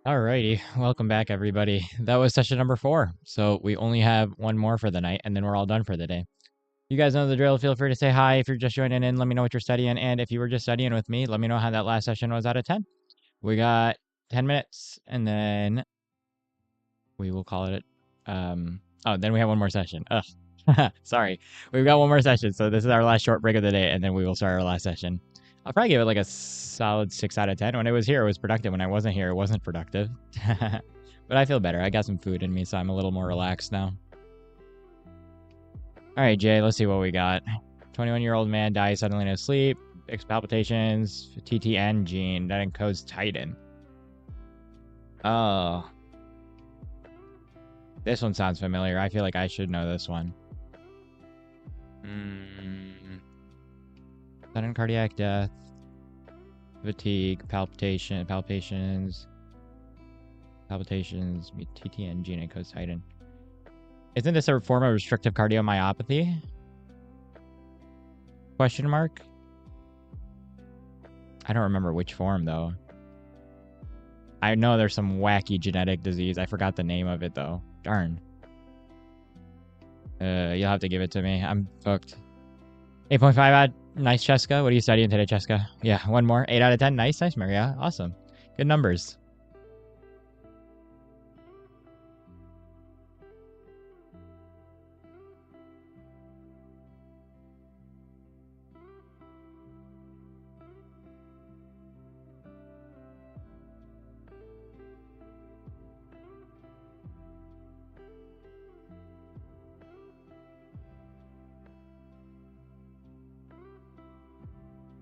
Alrighty, welcome back everybody. That was session number 4. So we only have one more for the night and then we're all done for the day. You guys know the drill. Feel free to say hi if you're just joining in. Let me know what you're studying. And if you were just studying with me, let me know how that last session was out of 10. We got 10 minutes and then we will call it. Then we have one more session. Ugh. Sorry. We've got one more session. So this is our last short break of the day and then we will start our last session. I'll probably give it like a solid 6 out of 10. When it was here, it was productive. When I wasn't here, it wasn't productive. But I feel better. I got some food in me, so I'm a little more relaxed now. All right, Jay, let's see what we got. 21-year-old man dies suddenly in his sleep. Palpitations, TTN gene that encodes Titan. Oh. This one sounds familiar. I feel like I should know this one. Sudden cardiac death. Fatigue, palpitations, TTN gene encodes Titan. Isn't this a form of restrictive cardiomyopathy? Question mark? I don't remember which form, though. I know there's some wacky genetic disease. I forgot the name of it, though. Darn. You'll have to give it to me. I'm booked. 8.5 out. Nice, Cheska. What are you studying today, Cheska? Yeah, one more. 8 out of 10. Nice, Maria. Awesome. Good numbers.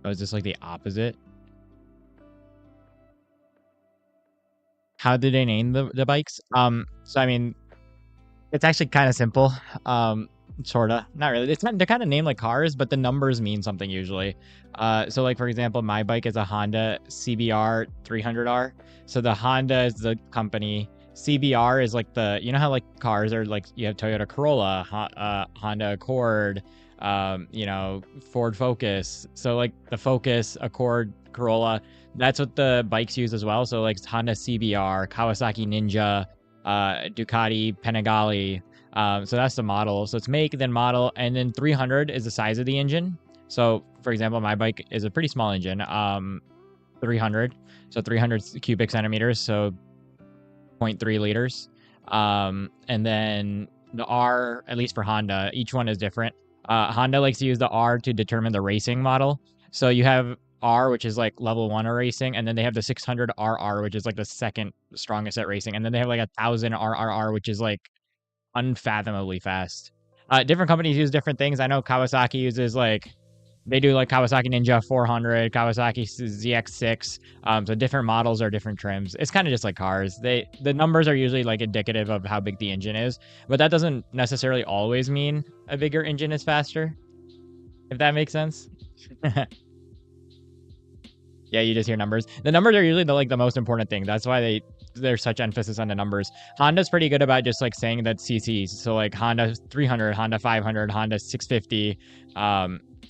Oh, is this like the opposite? How did they name the bikes? So I mean, it's actually kind of simple. Sorta. Not really. They're kind of named like cars, but the numbers mean something usually. So like for example, my bike is a Honda CBR 300R. So the Honda is the company. CBR is like the, you know how like cars are like you have Toyota Corolla, Honda Accord, Ford Focus. So like the Focus, Accord, Corolla, that's what the bikes use as well. So like Honda CBR, Kawasaki Ninja, Ducati Panigale. So that's the model. So it's make, then model, and then 300 is the size of the engine. So for example, my bike is a pretty small engine, 300. So 300 cubic centimeters. So 0.3 liters. And then the R, at least for Honda, each one is different. Honda likes to use the R to determine the racing model. So you have R, which is like level 1 of racing, and then they have the 600 RR, which is like the second strongest at racing, and then they have like 1,000 RRR, which is like unfathomably fast. Different companies use different things. I know Kawasaki uses like they do like Kawasaki Ninja 400, Kawasaki ZX6. So different models are different trims. It's kind of just like cars. The numbers are usually like indicative of how big the engine is, but that doesn't necessarily always mean a bigger engine is faster. If that makes sense. Yeah, you just hear numbers. The numbers are usually the most important thing. That's why there's such emphasis on the numbers. Honda's pretty good about just like saying that CCs. So like Honda 300, Honda 500, Honda 650.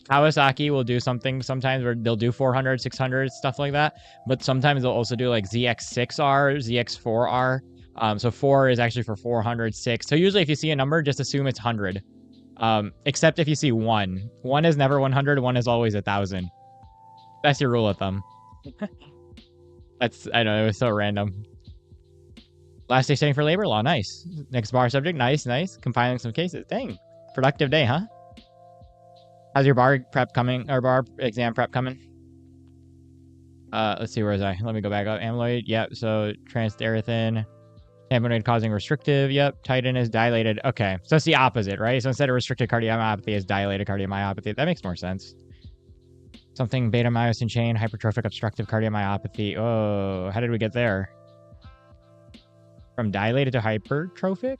Kawasaki will do something sometimes where they'll do 400, 600, stuff like that. But sometimes they'll also do like ZX6R, ZX4R. So 4 is actually for 400, 6. So usually if you see a number, just assume it's 100. Except if you see 1. 1 is never 100, 1 is always 1,000. That's your rule of thumb. I know, it was so random. Last day studying for labor law, nice. Next bar subject, nice. Compiling some cases. Dang, productive day, huh? How's your bar prep coming, or bar exam prep coming? Let's see, where was I? Let me go back up. Amyloid, yep. So transthyretin, tamponade causing restrictive, yep. Titan is dilated. Okay, so it's the opposite, right? So instead of restricted cardiomyopathy, it's dilated cardiomyopathy. That makes more sense. Something beta myosin chain, hypertrophic obstructive cardiomyopathy. Oh, how did we get there? From dilated to hypertrophic?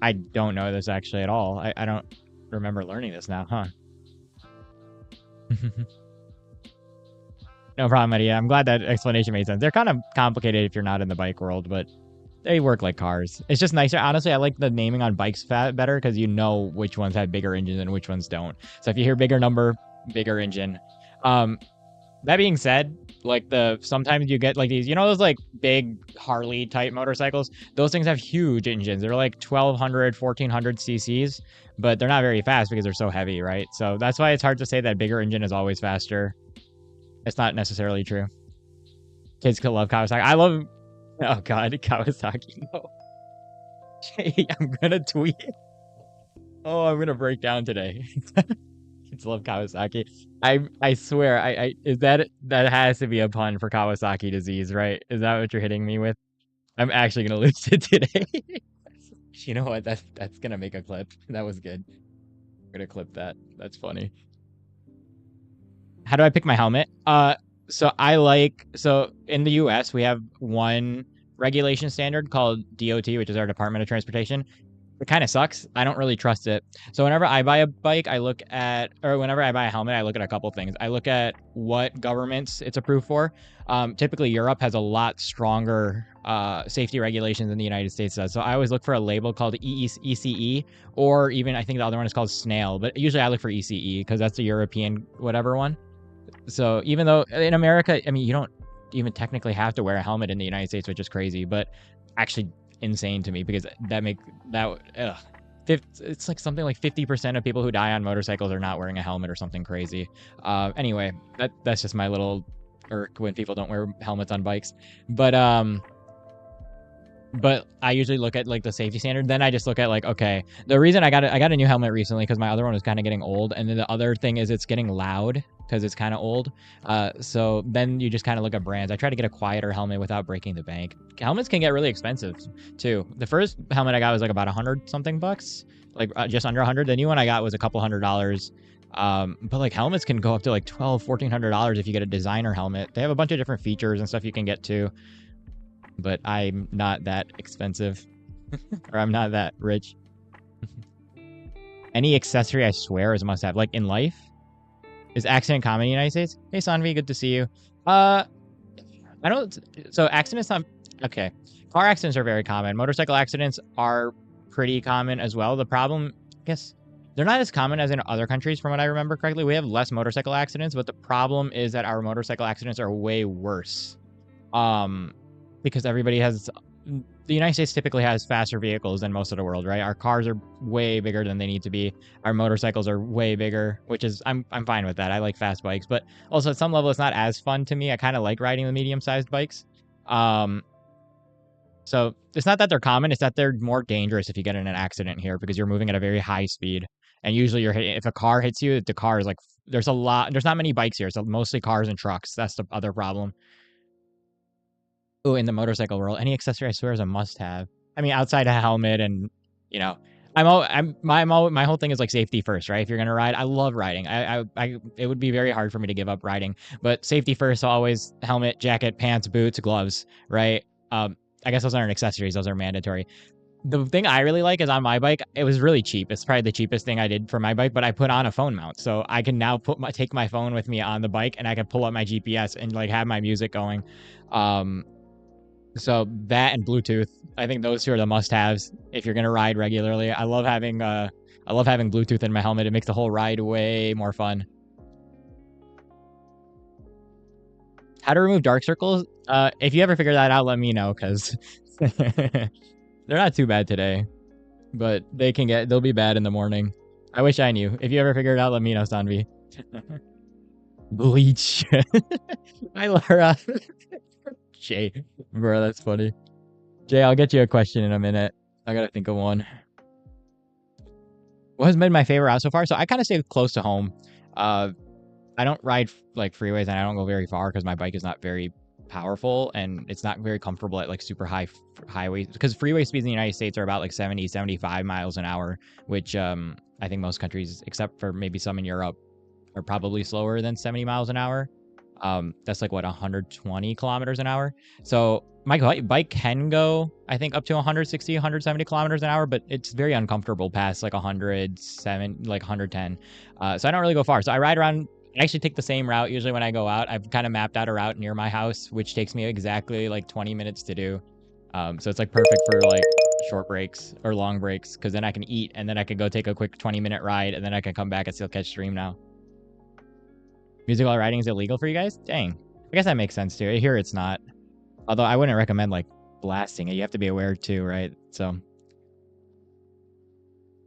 I don't know this actually at all. I don't remember learning this now, huh? No problem, Eddie. I'm glad that explanation made sense. They're kind of complicated if you're not in the bike world, but they work like cars. It's just nicer. Honestly, I like the naming on bikes better because you know which ones have bigger engines and which ones don't. So if you hear bigger number, bigger engine. That being said, like sometimes you get like these, those like big Harley type motorcycles. Those things have huge engines. They're like 1200, 1400 cc's, but they're not very fast because they're so heavy, right? So that's why it's hard to say that bigger engine is always faster. It's not necessarily true. Kids could love Kawasaki. I love, oh god, Kawasaki. No. I'm gonna tweet. Oh, I'm gonna break down today. Kids love Kawasaki. I swear, I is that has to be a pun for Kawasaki disease, right? Is that what you're hitting me with? I'm actually gonna lose it today. You know what? That's gonna make a clip. That was good. I'm gonna clip that. That's funny. How do I pick my helmet? So in the US we have one regulation standard called DOT, which is our Department of Transportation. It kind of sucks. I don't really trust it. So whenever I buy a bike, whenever I buy a helmet, I look at a couple things. I look at what governments it's approved for. Typically, Europe has a lot stronger safety regulations than the United States does. So I always look for a label called ECE, or even I think the other one is called Snail. But usually I look for ECE because that's the European whatever one. So even though in America, I mean, you don't even technically have to wear a helmet in the United States, which is crazy, but actually insane to me because it's like something like 50% of people who die on motorcycles are not wearing a helmet or something crazy. Anyway, that's just my little irk when people don't wear helmets on bikes. But I usually look at like the safety standard. Then I just look at like, okay, the reason I got a new helmet recently because my other one was kind of getting old, and then the other thing is it's getting loud because it's kind of old. So then you just kind of look at brands. I try to get a quieter helmet without breaking the bank. Helmets can get really expensive too. The first helmet I got was like about 100 something bucks, like just under 100. The new one I got was a couple $100. But like helmets can go up to like $1,200-$1,400 if you get a designer helmet. They have a bunch of different features and stuff you can get too. But I'm not that expensive, or I'm not that rich. Any accessory, I swear, is a must-have. Like in life, is accident common in the United States? Hey, Sanvi, good to see you. I don't. So accidents, not okay. Car accidents are very common. Motorcycle accidents are pretty common as well. The problem, I guess, they're not as common as in other countries, from what I remember correctly. We have less motorcycle accidents, but the problem is that our motorcycle accidents are way worse. Because the United States typically has faster vehicles than most of the world, right? Our cars are way bigger than they need to be. Our motorcycles are way bigger, which is I'm fine with that. I like fast bikes, but also at some level it's not as fun to me. I kind of like riding the medium-sized bikes. So it's not that they're common, it's that they're more dangerous if you get in an accident here because you're moving at a very high speed. And usually if a car hits you, the car is like there's not many bikes here, so mostly cars and trucks. That's the other problem. Oh, in the motorcycle world, any accessory I swear is a must-have. I mean, outside a helmet and, you know, my whole thing is like safety first, right? If you're gonna ride, I love riding. It would be very hard for me to give up riding, but safety first, always helmet, jacket, pants, boots, gloves, right? I guess those aren't accessories; those are mandatory. The thing I really like is on my bike, it was really cheap. It's probably the cheapest thing I did for my bike, but I put on a phone mount, so I can now take my phone with me on the bike, and I can pull up my GPS and like have my music going. So that and Bluetooth, I think those two are the must-haves if you're gonna ride regularly. I love having Bluetooth in my helmet. It makes the whole ride way more fun. How to remove dark circles? If you ever figure that out, let me know because they're not too bad today, but they'll be bad in the morning. I wish I knew. If you ever figure it out, let me know, Sanvi. Bleach. Hi, Laura. Jay, bro, that's funny. Jay, I'll get you a question in a minute. I gotta think of one. What has been my favorite route so far? So I kind of stay close to home. I don't ride like freeways and I don't go very far because my bike is not very powerful and it's not very comfortable at like super high highways because freeway speeds in the United States are about like 70, 75 miles an hour, which I think most countries, except for maybe some in Europe, are probably slower than 70 miles an hour. That's like what 120 kilometers an hour. So my bike can go, I think, up to 160, 170 kilometers an hour, but it's very uncomfortable past like 107, like 110. So I don't really go far. So I ride around. I actually take the same route usually when I go out. I've kind of mapped out a route near my house, which takes me exactly like 20 minutes to do. So it's like perfect for like short breaks or long breaks because then I can eat and then I can go take a quick 20-minute ride and then I can come back and still catch stream now. Music while riding is illegal for you guys? Dang. I guess that makes sense too. Here it's not. Although I wouldn't recommend like blasting it. You have to be aware too, right? So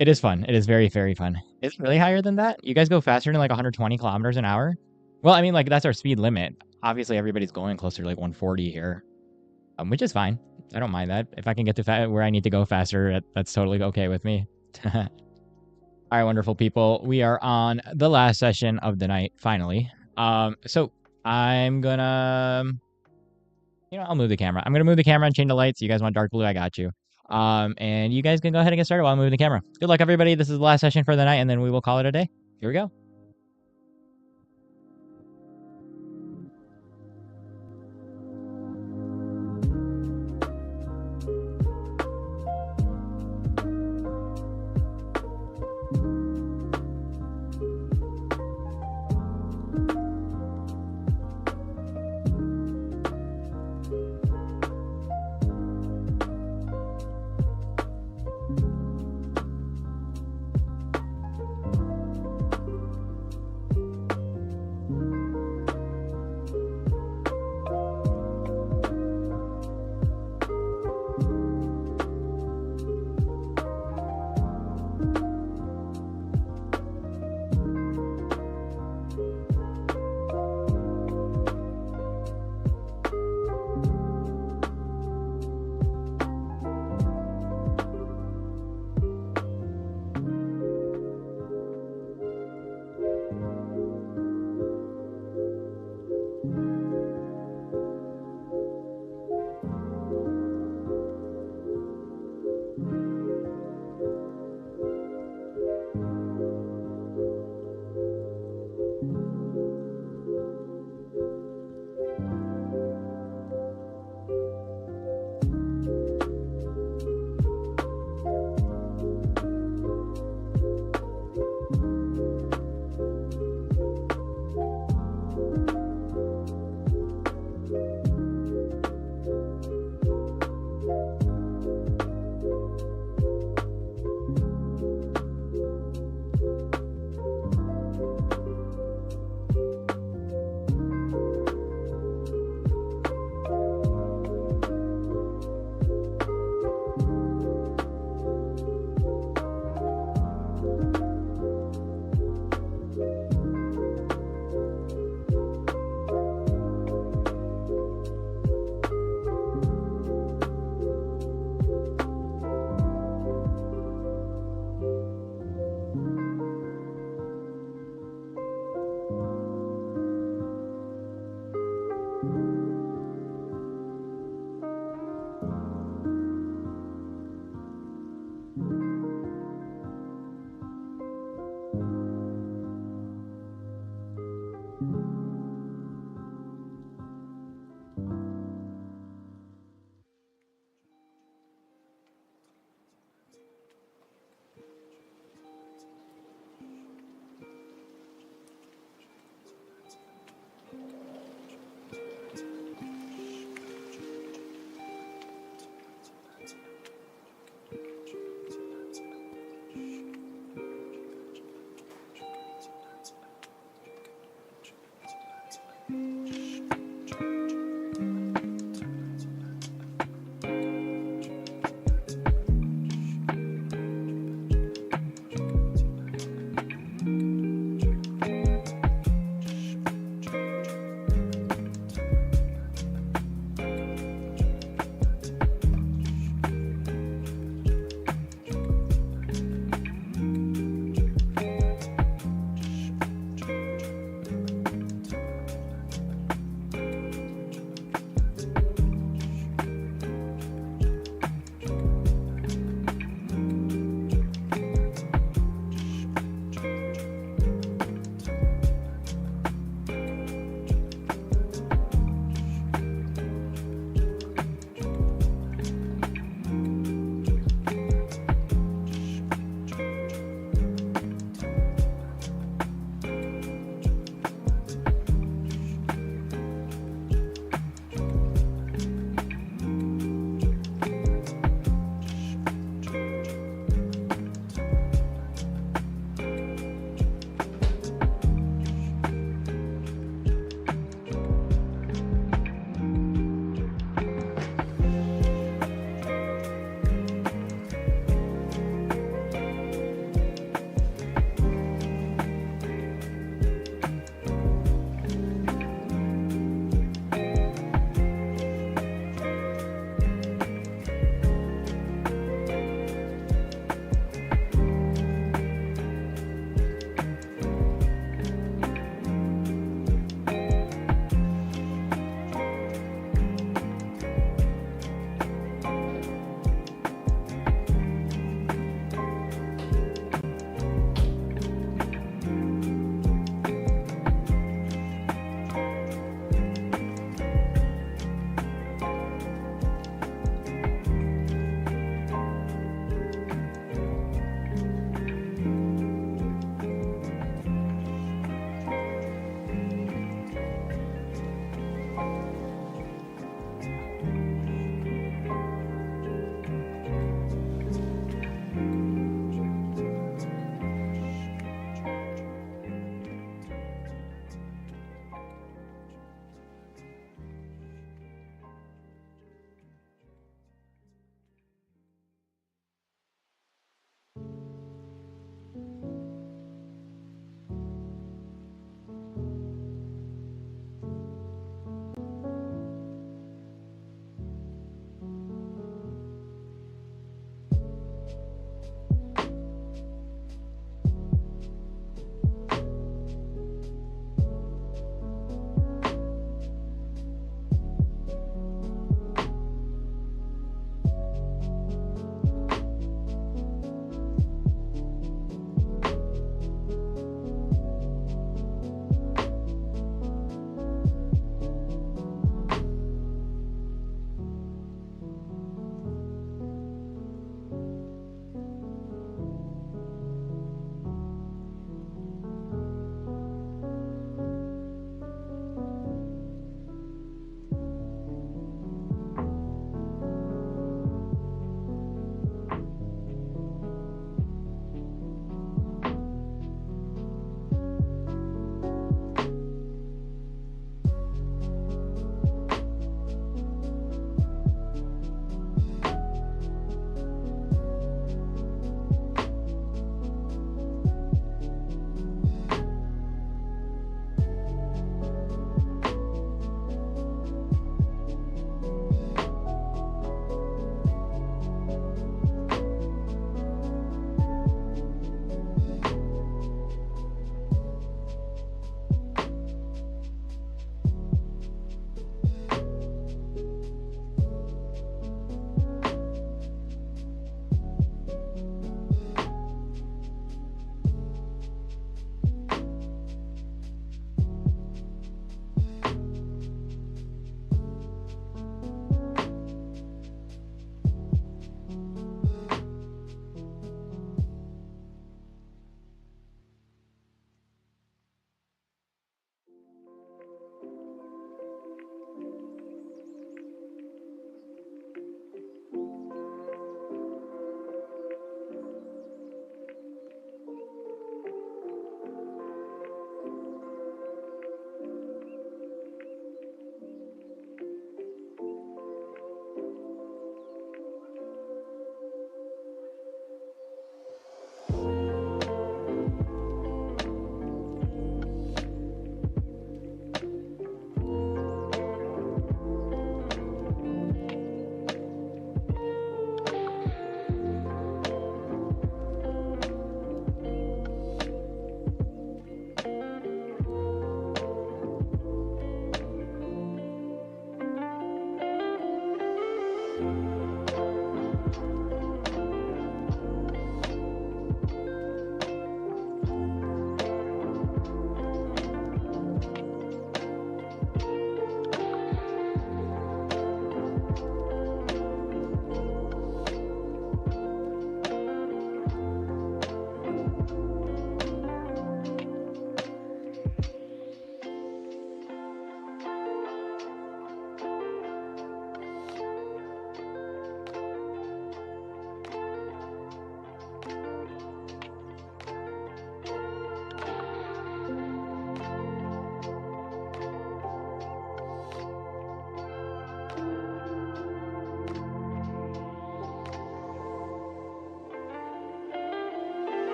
it is fun. It is very, very fun. Is it really higher than that? You guys go faster than like 120 kilometers an hour? Well, I mean, like that's our speed limit. Obviously, everybody's going closer to like 140 here, which is fine. I don't mind that. If I can get to where I need to go faster, that's totally okay with me. All right, wonderful people. We are on the last session of the night, finally. So I'm gonna, I'll move the camera. I'm gonna move the camera and change the lights. You guys want dark blue? I got you. And you guys can go ahead and get started while I'm moving the camera. Good luck, everybody. This is the last session for the night, and then we will call it a day. Here we go.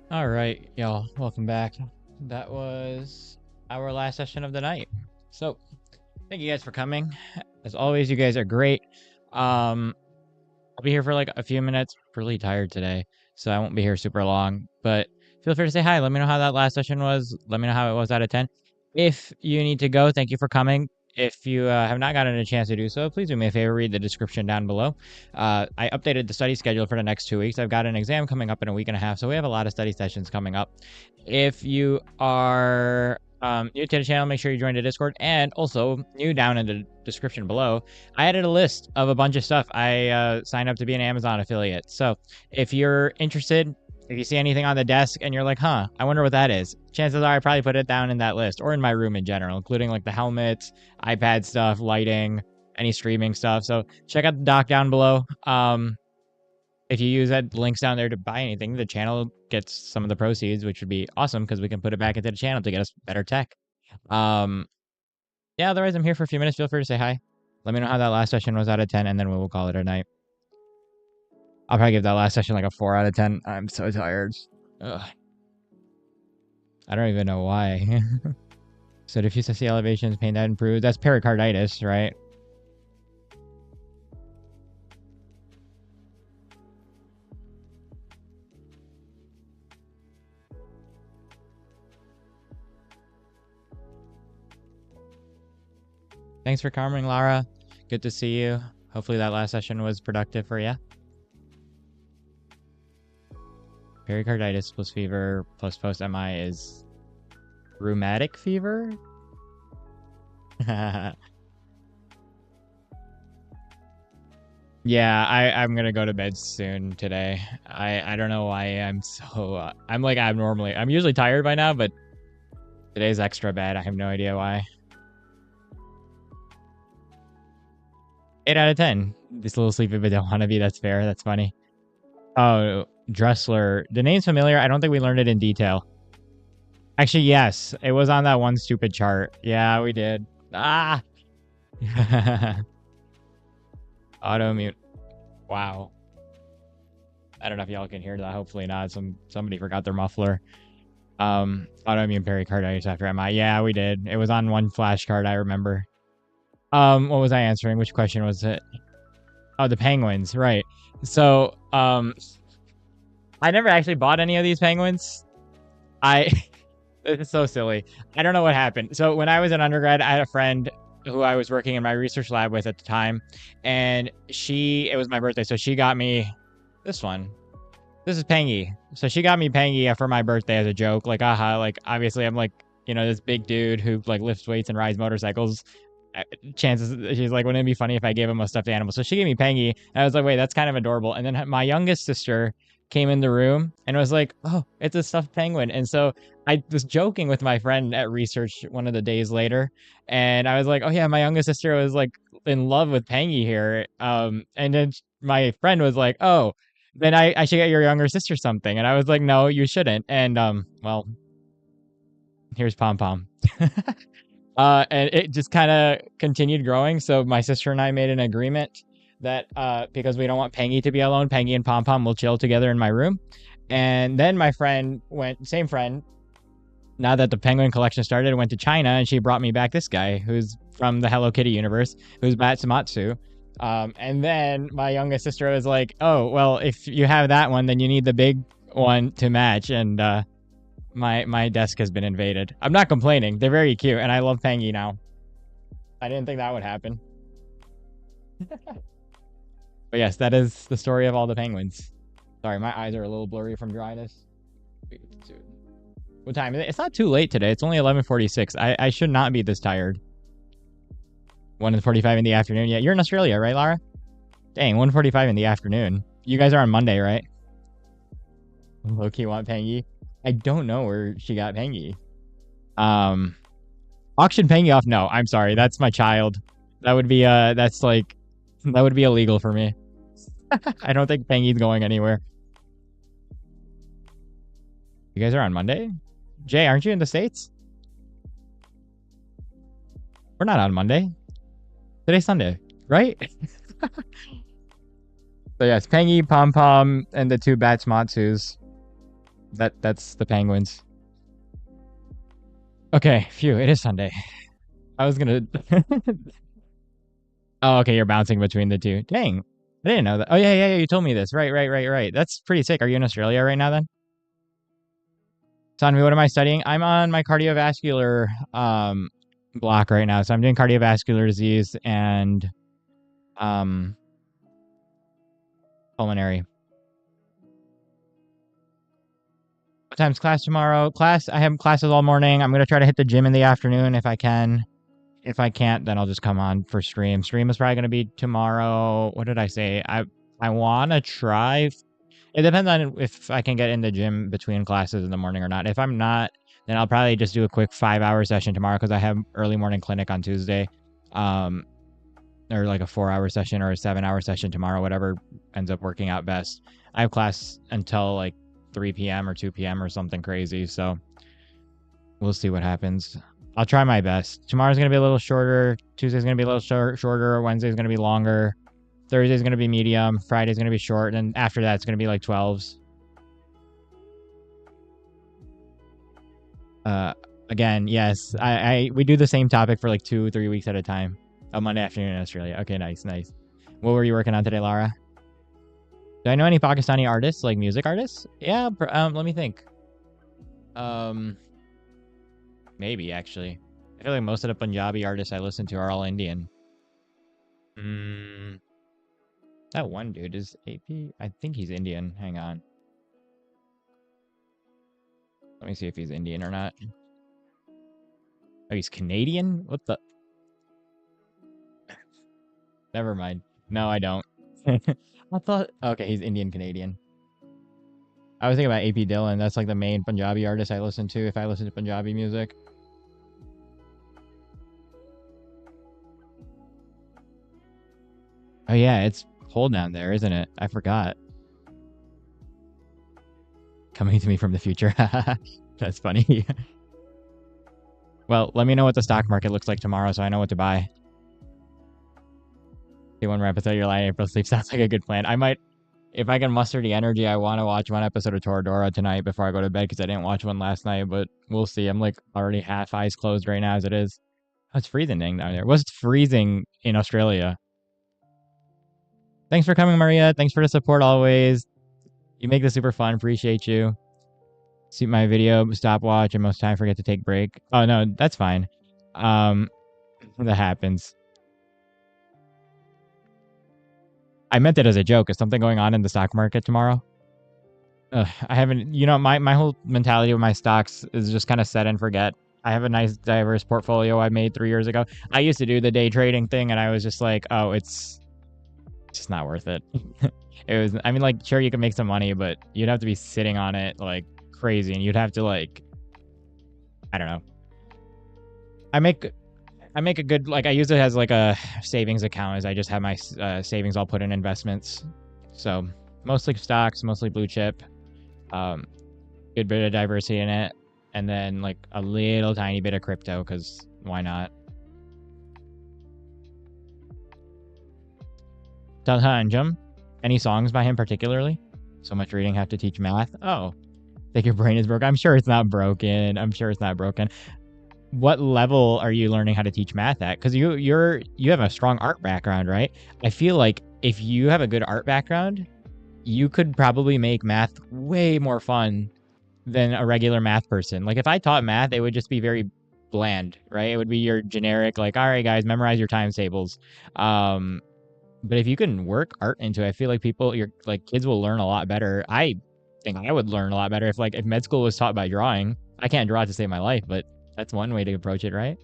All right, y'all, welcome back. That was our last session of the night. So, thank you guys for coming. As always, you guys are great. I'll be here for like a few minutes. Really tired today, so I won't be here super long. But feel free to say hi. Let me know how that last session was. Let me know how it was out of 10. If you need to go, thank you for coming. If you have not gotten a chance to do so, please do me a favor, read the description down below. I updated the study schedule for the next 2 weeks. I've got an exam coming up in a week and a half, so we have a lot of study sessions coming up. If you are new to the channel, make sure you join the Discord. And also, new down in the description below, I added a list of a bunch of stuff. I signed up to be an Amazon affiliate. So if you're interested, if you see anything on the desk and you're like, huh, I wonder what that is, chances are I probably put it down in that list or in my room in general, including like the helmets, iPad stuff, lighting, any streaming stuff. So check out the doc down below. If you use that links down there to buy anything, the channel gets some of the proceeds, which would be awesome because we can put it back into the channel to get us better tech. Yeah, otherwise I'm here for a few minutes. Feel free to say hi. Let me know how that last session was out of 10, and then we will call it a night. I'll probably give that last session like a 4 out of 10. I'm so tired. Ugh. I don't even know why. So diffuse SC elevations, pain that improved. That's pericarditis, right? Thanks for coming, Lara. Good to see you. Hopefully that last session was productive for you. Pericarditis plus fever plus post-MI is rheumatic fever? Yeah, I'm gonna go to bed soon today. I don't know why I'm so... I'm like abnormally... I'm usually tired by now, but today's extra bad. I have no idea why. 8 out of 10. This little sleepy but don't want to be. That's fair. That's funny. Oh, Dressler. The name's familiar. I don't think we learned it in detail. Actually, yes. It was on that one stupid chart. Yeah, we did. Ah! Autoimmune. Wow. I don't know if y'all can hear that. Hopefully not. Somebody forgot their muffler. Autoimmune pericarditis after MI. Yeah, we did. It was on one flashcard, I remember. What was I answering? Which question was it? Oh, the penguins, right. So, I never actually bought any of these penguins. It's so silly. I don't know what happened. So when I was an undergrad, I had a friend who I was working in my research lab with at the time, and it was my birthday, so she got me this one. This is Pengy. So she got me Pengy for my birthday as a joke. Like, aha, like, obviously I'm like, you know, this big dude who like lifts weights and rides motorcycles. chances, she's like, wouldn't it be funny if I gave him a stuffed animal? So she gave me Pengy, and I was like, wait, that's kind of adorable. And then my youngest sister came in the room and was like, oh, it's a stuffed penguin. And so I was joking with my friend at research one of the days later, and I was like, oh yeah, my youngest sister was like in love with Pengy here. And then my friend was like, oh, then I should get your younger sister something. And I was like, no, you shouldn't. And well, here's Pom Pom. And it just kind of continued growing. So my sister and I made an agreement that because we don't want Pengy to be alone, Pengy and Pom Pom will chill together in my room. And then my friend went, same friend, now that the penguin collection started, went to China, and she brought me back this guy who's from the Hello Kitty universe, who's Matsumatsu. And then my youngest sister was like, oh, well, if you have that one, then you need the big one to match. And my desk has been invaded. I'm not complaining. They're very cute, and I love Pengy now. I didn't think that would happen. But yes, that is the story of all the penguins. Sorry, my eyes are a little blurry from dryness. What time is it? It's not too late today. It's only 11:46. I should not be this tired. 1:45 in the afternoon. Yeah, you're in Australia, right, Lara? Dang, 1:45 in the afternoon. You guys are on Monday, right? Loki want Pengy. I don't know where she got Pengy. Auction Pengy off. No, I'm sorry. That's my child. That would be that's like, that would be illegal for me. I don't think Pengy's going anywhere. You guys are on Monday? Jay, aren't you in the States? We're not on Monday. Today's Sunday, right? So yes, Pengy, Pom Pom, and the two Batsmatsus. That's the penguins. Okay, phew, it is Sunday. I was gonna Oh, okay, you're bouncing between the two. Dang. I didn't know that. Oh yeah, you told me this. Right. That's pretty sick. Are you in Australia right now then? Sanvi, what am I studying? I'm on my cardiovascular block right now. So I'm doing cardiovascular disease and pulmonary. What time's class tomorrow? I have classes all morning. I'm gonna try to hit the gym in the afternoon if I can. If I can't, then I'll just come on for stream. Stream is probably gonna be tomorrow. What did I say? I wanna try. It depends on if I can get in the gym between classes in the morning or not. If I'm not, then I'll probably just do a quick 5-hour session tomorrow because I have early morning clinic on Tuesday. Or like a 4-hour session or a 7-hour session tomorrow, whatever ends up working out best. I have class until like 3 p.m. or 2 p.m. or something crazy, so we'll see what happens. I'll try my best. Tomorrow's going to be a little shorter. Tuesday's going to be a little shorter. Wednesday's going to be longer. Thursday's going to be medium. Friday's going to be short. And after that, it's going to be like 12s. Again, yes. We do the same topic for like 2-3 weeks at a time. Oh, Monday afternoon in Australia. Okay, nice. What were you working on today, Lara? Do I know any Pakistani artists, like music artists? Yeah, let me think. Maybe, actually. I feel like most of the Punjabi artists I listen to are all Indian. That one dude is AP? I think he's Indian. Hang on. Let me see if he's Indian or not. Oh, he's Canadian? What the? Never mind. No, I don't. I thought... Okay, he's Indian-Canadian. I was thinking about AP Dylan. That's like the main Punjabi artist I listen to if I listen to Punjabi music. Oh yeah, it's cold down there, isn't it? I forgot. Coming to me from the future. That's funny. Well, let me know what the stock market looks like tomorrow so I know what to buy. See one more episode of Your Lie in April Sleep sounds like a good plan. I might, if I can muster the energy, I want to watch one episode of Toradora tonight before I go to bed because I didn't watch one last night, but we'll see. I'm like already half eyes closed right now as it is. Oh, it's freezing down there. It was freezing in Australia. Thanks for coming, Maria. Thanks for the support always. You make this super fun. Appreciate you. See my video stopwatch and most time forget to take break. Oh no, that's fine. That happens. I meant it as a joke. Is something going on in the stock market tomorrow? I haven't, my whole mentality with my stocks is just kind of set and forget. I have a nice diverse portfolio I made 3 years ago. I used to do the day trading thing, and I was just like, oh, it's just not worth it. It was, I mean, like, sure, you can make some money, but you'd have to be sitting on it like crazy, and you'd have to like, I don't know. I make I make a good, like, I use it as like a savings account. As I just have my savings all put in investments. So mostly stocks, mostly blue chip. Um, Good bit of diversity in it, and then like a little tiny bit of crypto, because why not? Talhanjum. Any songs by him particularly? So much reading, have to teach math. Oh, think your brain is broken. I'm sure it's not broken. I'm sure it's not broken. What level are you learning how to teach math at? Because you have a strong art background, right? I feel like if you have a good art background, you could probably make math way more fun than a regular math person. Like if I taught math, it would just be very bland, right? It would be your generic, like, all right, guys, memorize your times tables. Um, but if you can work art into it, I feel like your like kids will learn a lot better. I think I would learn a lot better if med school was taught by drawing. I can't draw to save my life, but that's one way to approach it, right?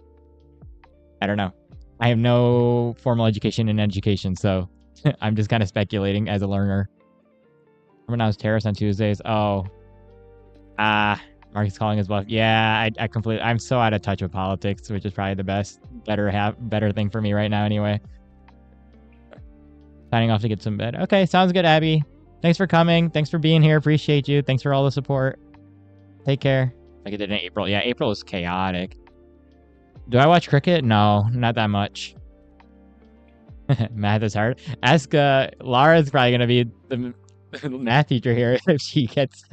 I don't know. I have no formal education in education, so I'm just kind of speculating as a learner. When I was terrorist on Tuesdays, oh, Mark's calling his bluff. Yeah, I completely. I'm so out of touch with politics, which is probably the better thing for me right now. Anyway, signing off to get some bed. Okay, sounds good, Abby. Thanks for coming. Thanks for being here. Appreciate you. Thanks for all the support. Take care. Like I did in April. Yeah, April was chaotic. Do I watch cricket? No, not that much. Math is hard. Ask Lara's probably gonna be the math teacher here if she gets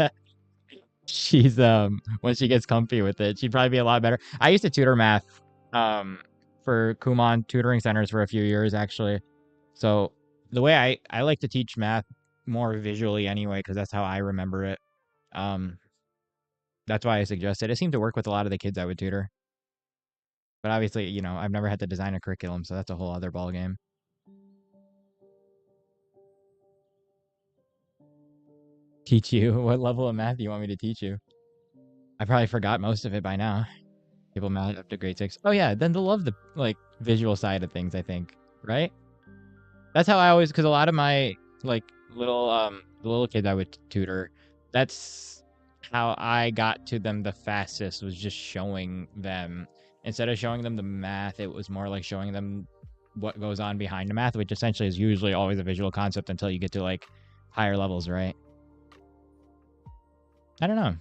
she's when she gets comfy with it. She'd probably be a lot better. I used to tutor math for Kumon tutoring centers for a few years actually. So the way I like to teach math more visually anyway, because that's how I remember it. Um that's why I suggested it. It seemed to work with a lot of the kids I would tutor. But obviously, I've never had to design a curriculum, so that's a whole other ballgame. Teach you? What level of math do you want me to teach you? I probably forgot most of it by now. People math up to grade 6. Oh yeah, then they'll love the like visual side of things, I think. Right? That's how I always, because a lot of my like the little kids I would tutor, that's how I got to them the fastest, was just showing them. Instead of showing them the math, it was more like showing them what goes on behind the math, which essentially is usually always a visual concept until you get to like higher levels, right? I don't know.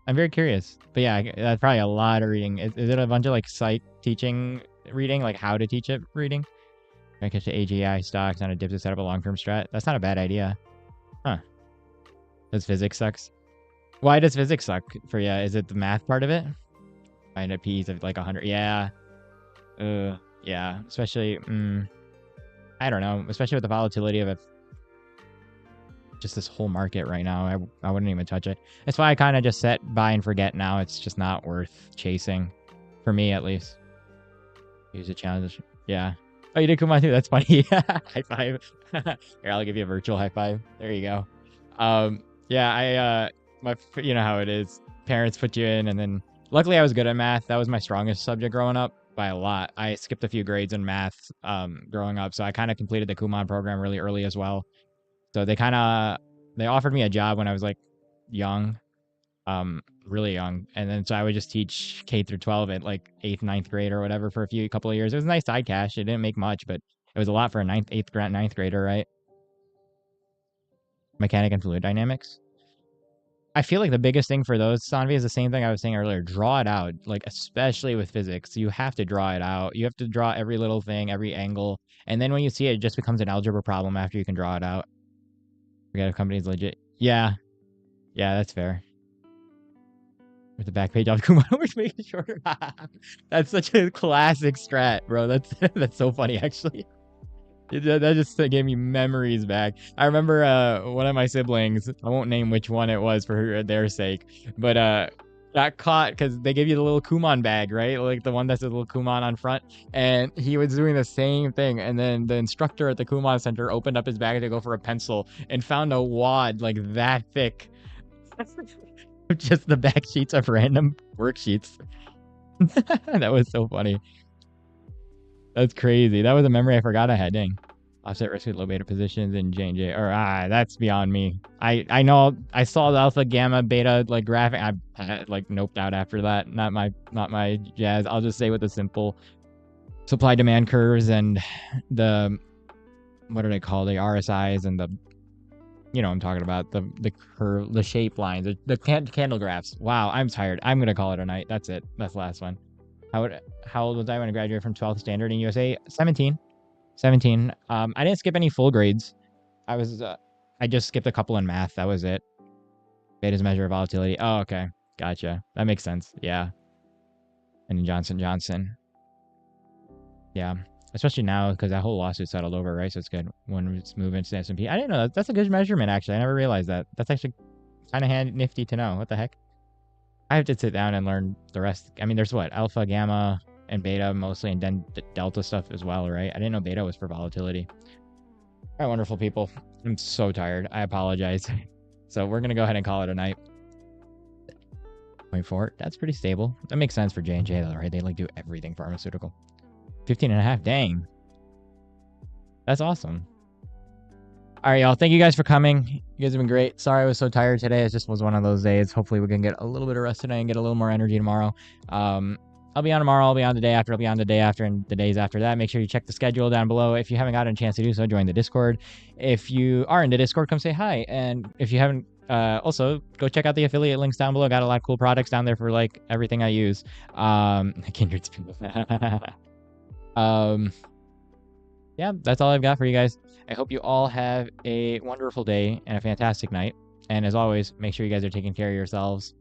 I'm very curious. But yeah, that's probably a lot of reading. Is it a bunch of like psych teaching reading, like how to teach it reading? I catch the AGI stocks on a dip to set up a long-term strat. That's not a bad idea. Huh. Does physics sucks? Why does physics suck for you? Is it the math part of it? Find a piece of like 100. Yeah. Yeah. Especially, I don't know. Especially with the volatility of just this whole market right now. I wouldn't even touch it. That's why I kind of just set buy and forget now. It's just not worth chasing. For me, at least. Use a challenge. Yeah. Oh, you did Kumon too. That's funny. High five. Here, I'll give you a virtual high five. There you go. Yeah, you know how it is. Parents put you in, and then luckily I was good at math. That was my strongest subject growing up by a lot. I skipped a few grades in math growing up, so I kind of completed the Kumon program really early as well. So they offered me a job when I was like young, really young, and then so I would just teach K through 12 at like 8th, ninth grade or whatever for a couple of years. It was a nice side cash. It didn't make much, but it was a lot for a ninth grader, right? Mechanic and fluid dynamics. I feel like the biggest thing for those, Sanvi, is the same thing I was saying earlier. Draw it out, like especially with physics. You have to draw it out. You have to draw every little thing, every angle, and then when you see it, it just becomes an algebra problem after you can draw it out. We got a company's legit. Yeah, yeah, that's fair. With the back page off Kumon, we're making it shorter. That's such a classic strat, bro. That's so funny, actually. That just gave me memories back. I remember one of my siblings, I won't name which one it was for their sake, but got caught because they give you the little Kumon bag, right? Like the one that's a little Kumon on front. And he was doing the same thing. And then the instructor at the Kumon Center opened up his bag to go for a pencil and found a wad like that thick. Just the back sheets of random worksheets. That was so funny. That's crazy. That was a memory I forgot I had. Dang. Offset risk with low beta positions in J&J. Or that's beyond me. I know I saw the alpha, gamma, beta like graphic. I like noped out after that. Not my jazz. I'll just say with the simple supply demand curves and the what do they call the RSIs and the I'm talking about the curve, the shape lines, the candle graphs. Wow, I'm tired. I'm gonna call it a night. That's it. That's the last one. How old was I when I graduated from 12th standard in USA? 17. 17. I didn't skip any full grades. I just skipped a couple in math. That was it. Beta's measure of volatility. Oh, okay. Gotcha. That makes sense. Yeah. And then Johnson Johnson. Yeah. Especially now because that whole lawsuit settled over, right? So it's good when it's moving to S&P. I didn't know that. That's a good measurement, actually. I never realized that. That's actually kind of nifty to know. What the heck? I have to sit down and learn the rest. I mean, there's what? Alpha, gamma, and beta mostly, and then delta stuff as well, right? I didn't know beta was for volatility. All right, wonderful people. I'm so tired. I apologize. So we're going to go ahead and call it a night. 0.4. That's pretty stable. That makes sense for J&J, though, right? They like do everything pharmaceutical. 15 and a half. Dang. That's awesome. All right, y'all. Thank you guys for coming. You guys have been great. Sorry I was so tired today. It just was one of those days. Hopefully we can get a little bit of rest today and get a little more energy tomorrow. I'll be on tomorrow. I'll be on the day after. I'll be on the day after and the days after that. Make sure you check the schedule down below. If you haven't gotten a chance to do so, join the Discord. If you are in the Discord, come say hi. And if you haven't, also go check out the affiliate links down below. Got a lot of cool products down there for like everything I use. Kindred Spirits. Yeah, that's all I've got for you guys. I hope you all have a wonderful day and a fantastic night. And as always, make sure you guys are taking care of yourselves.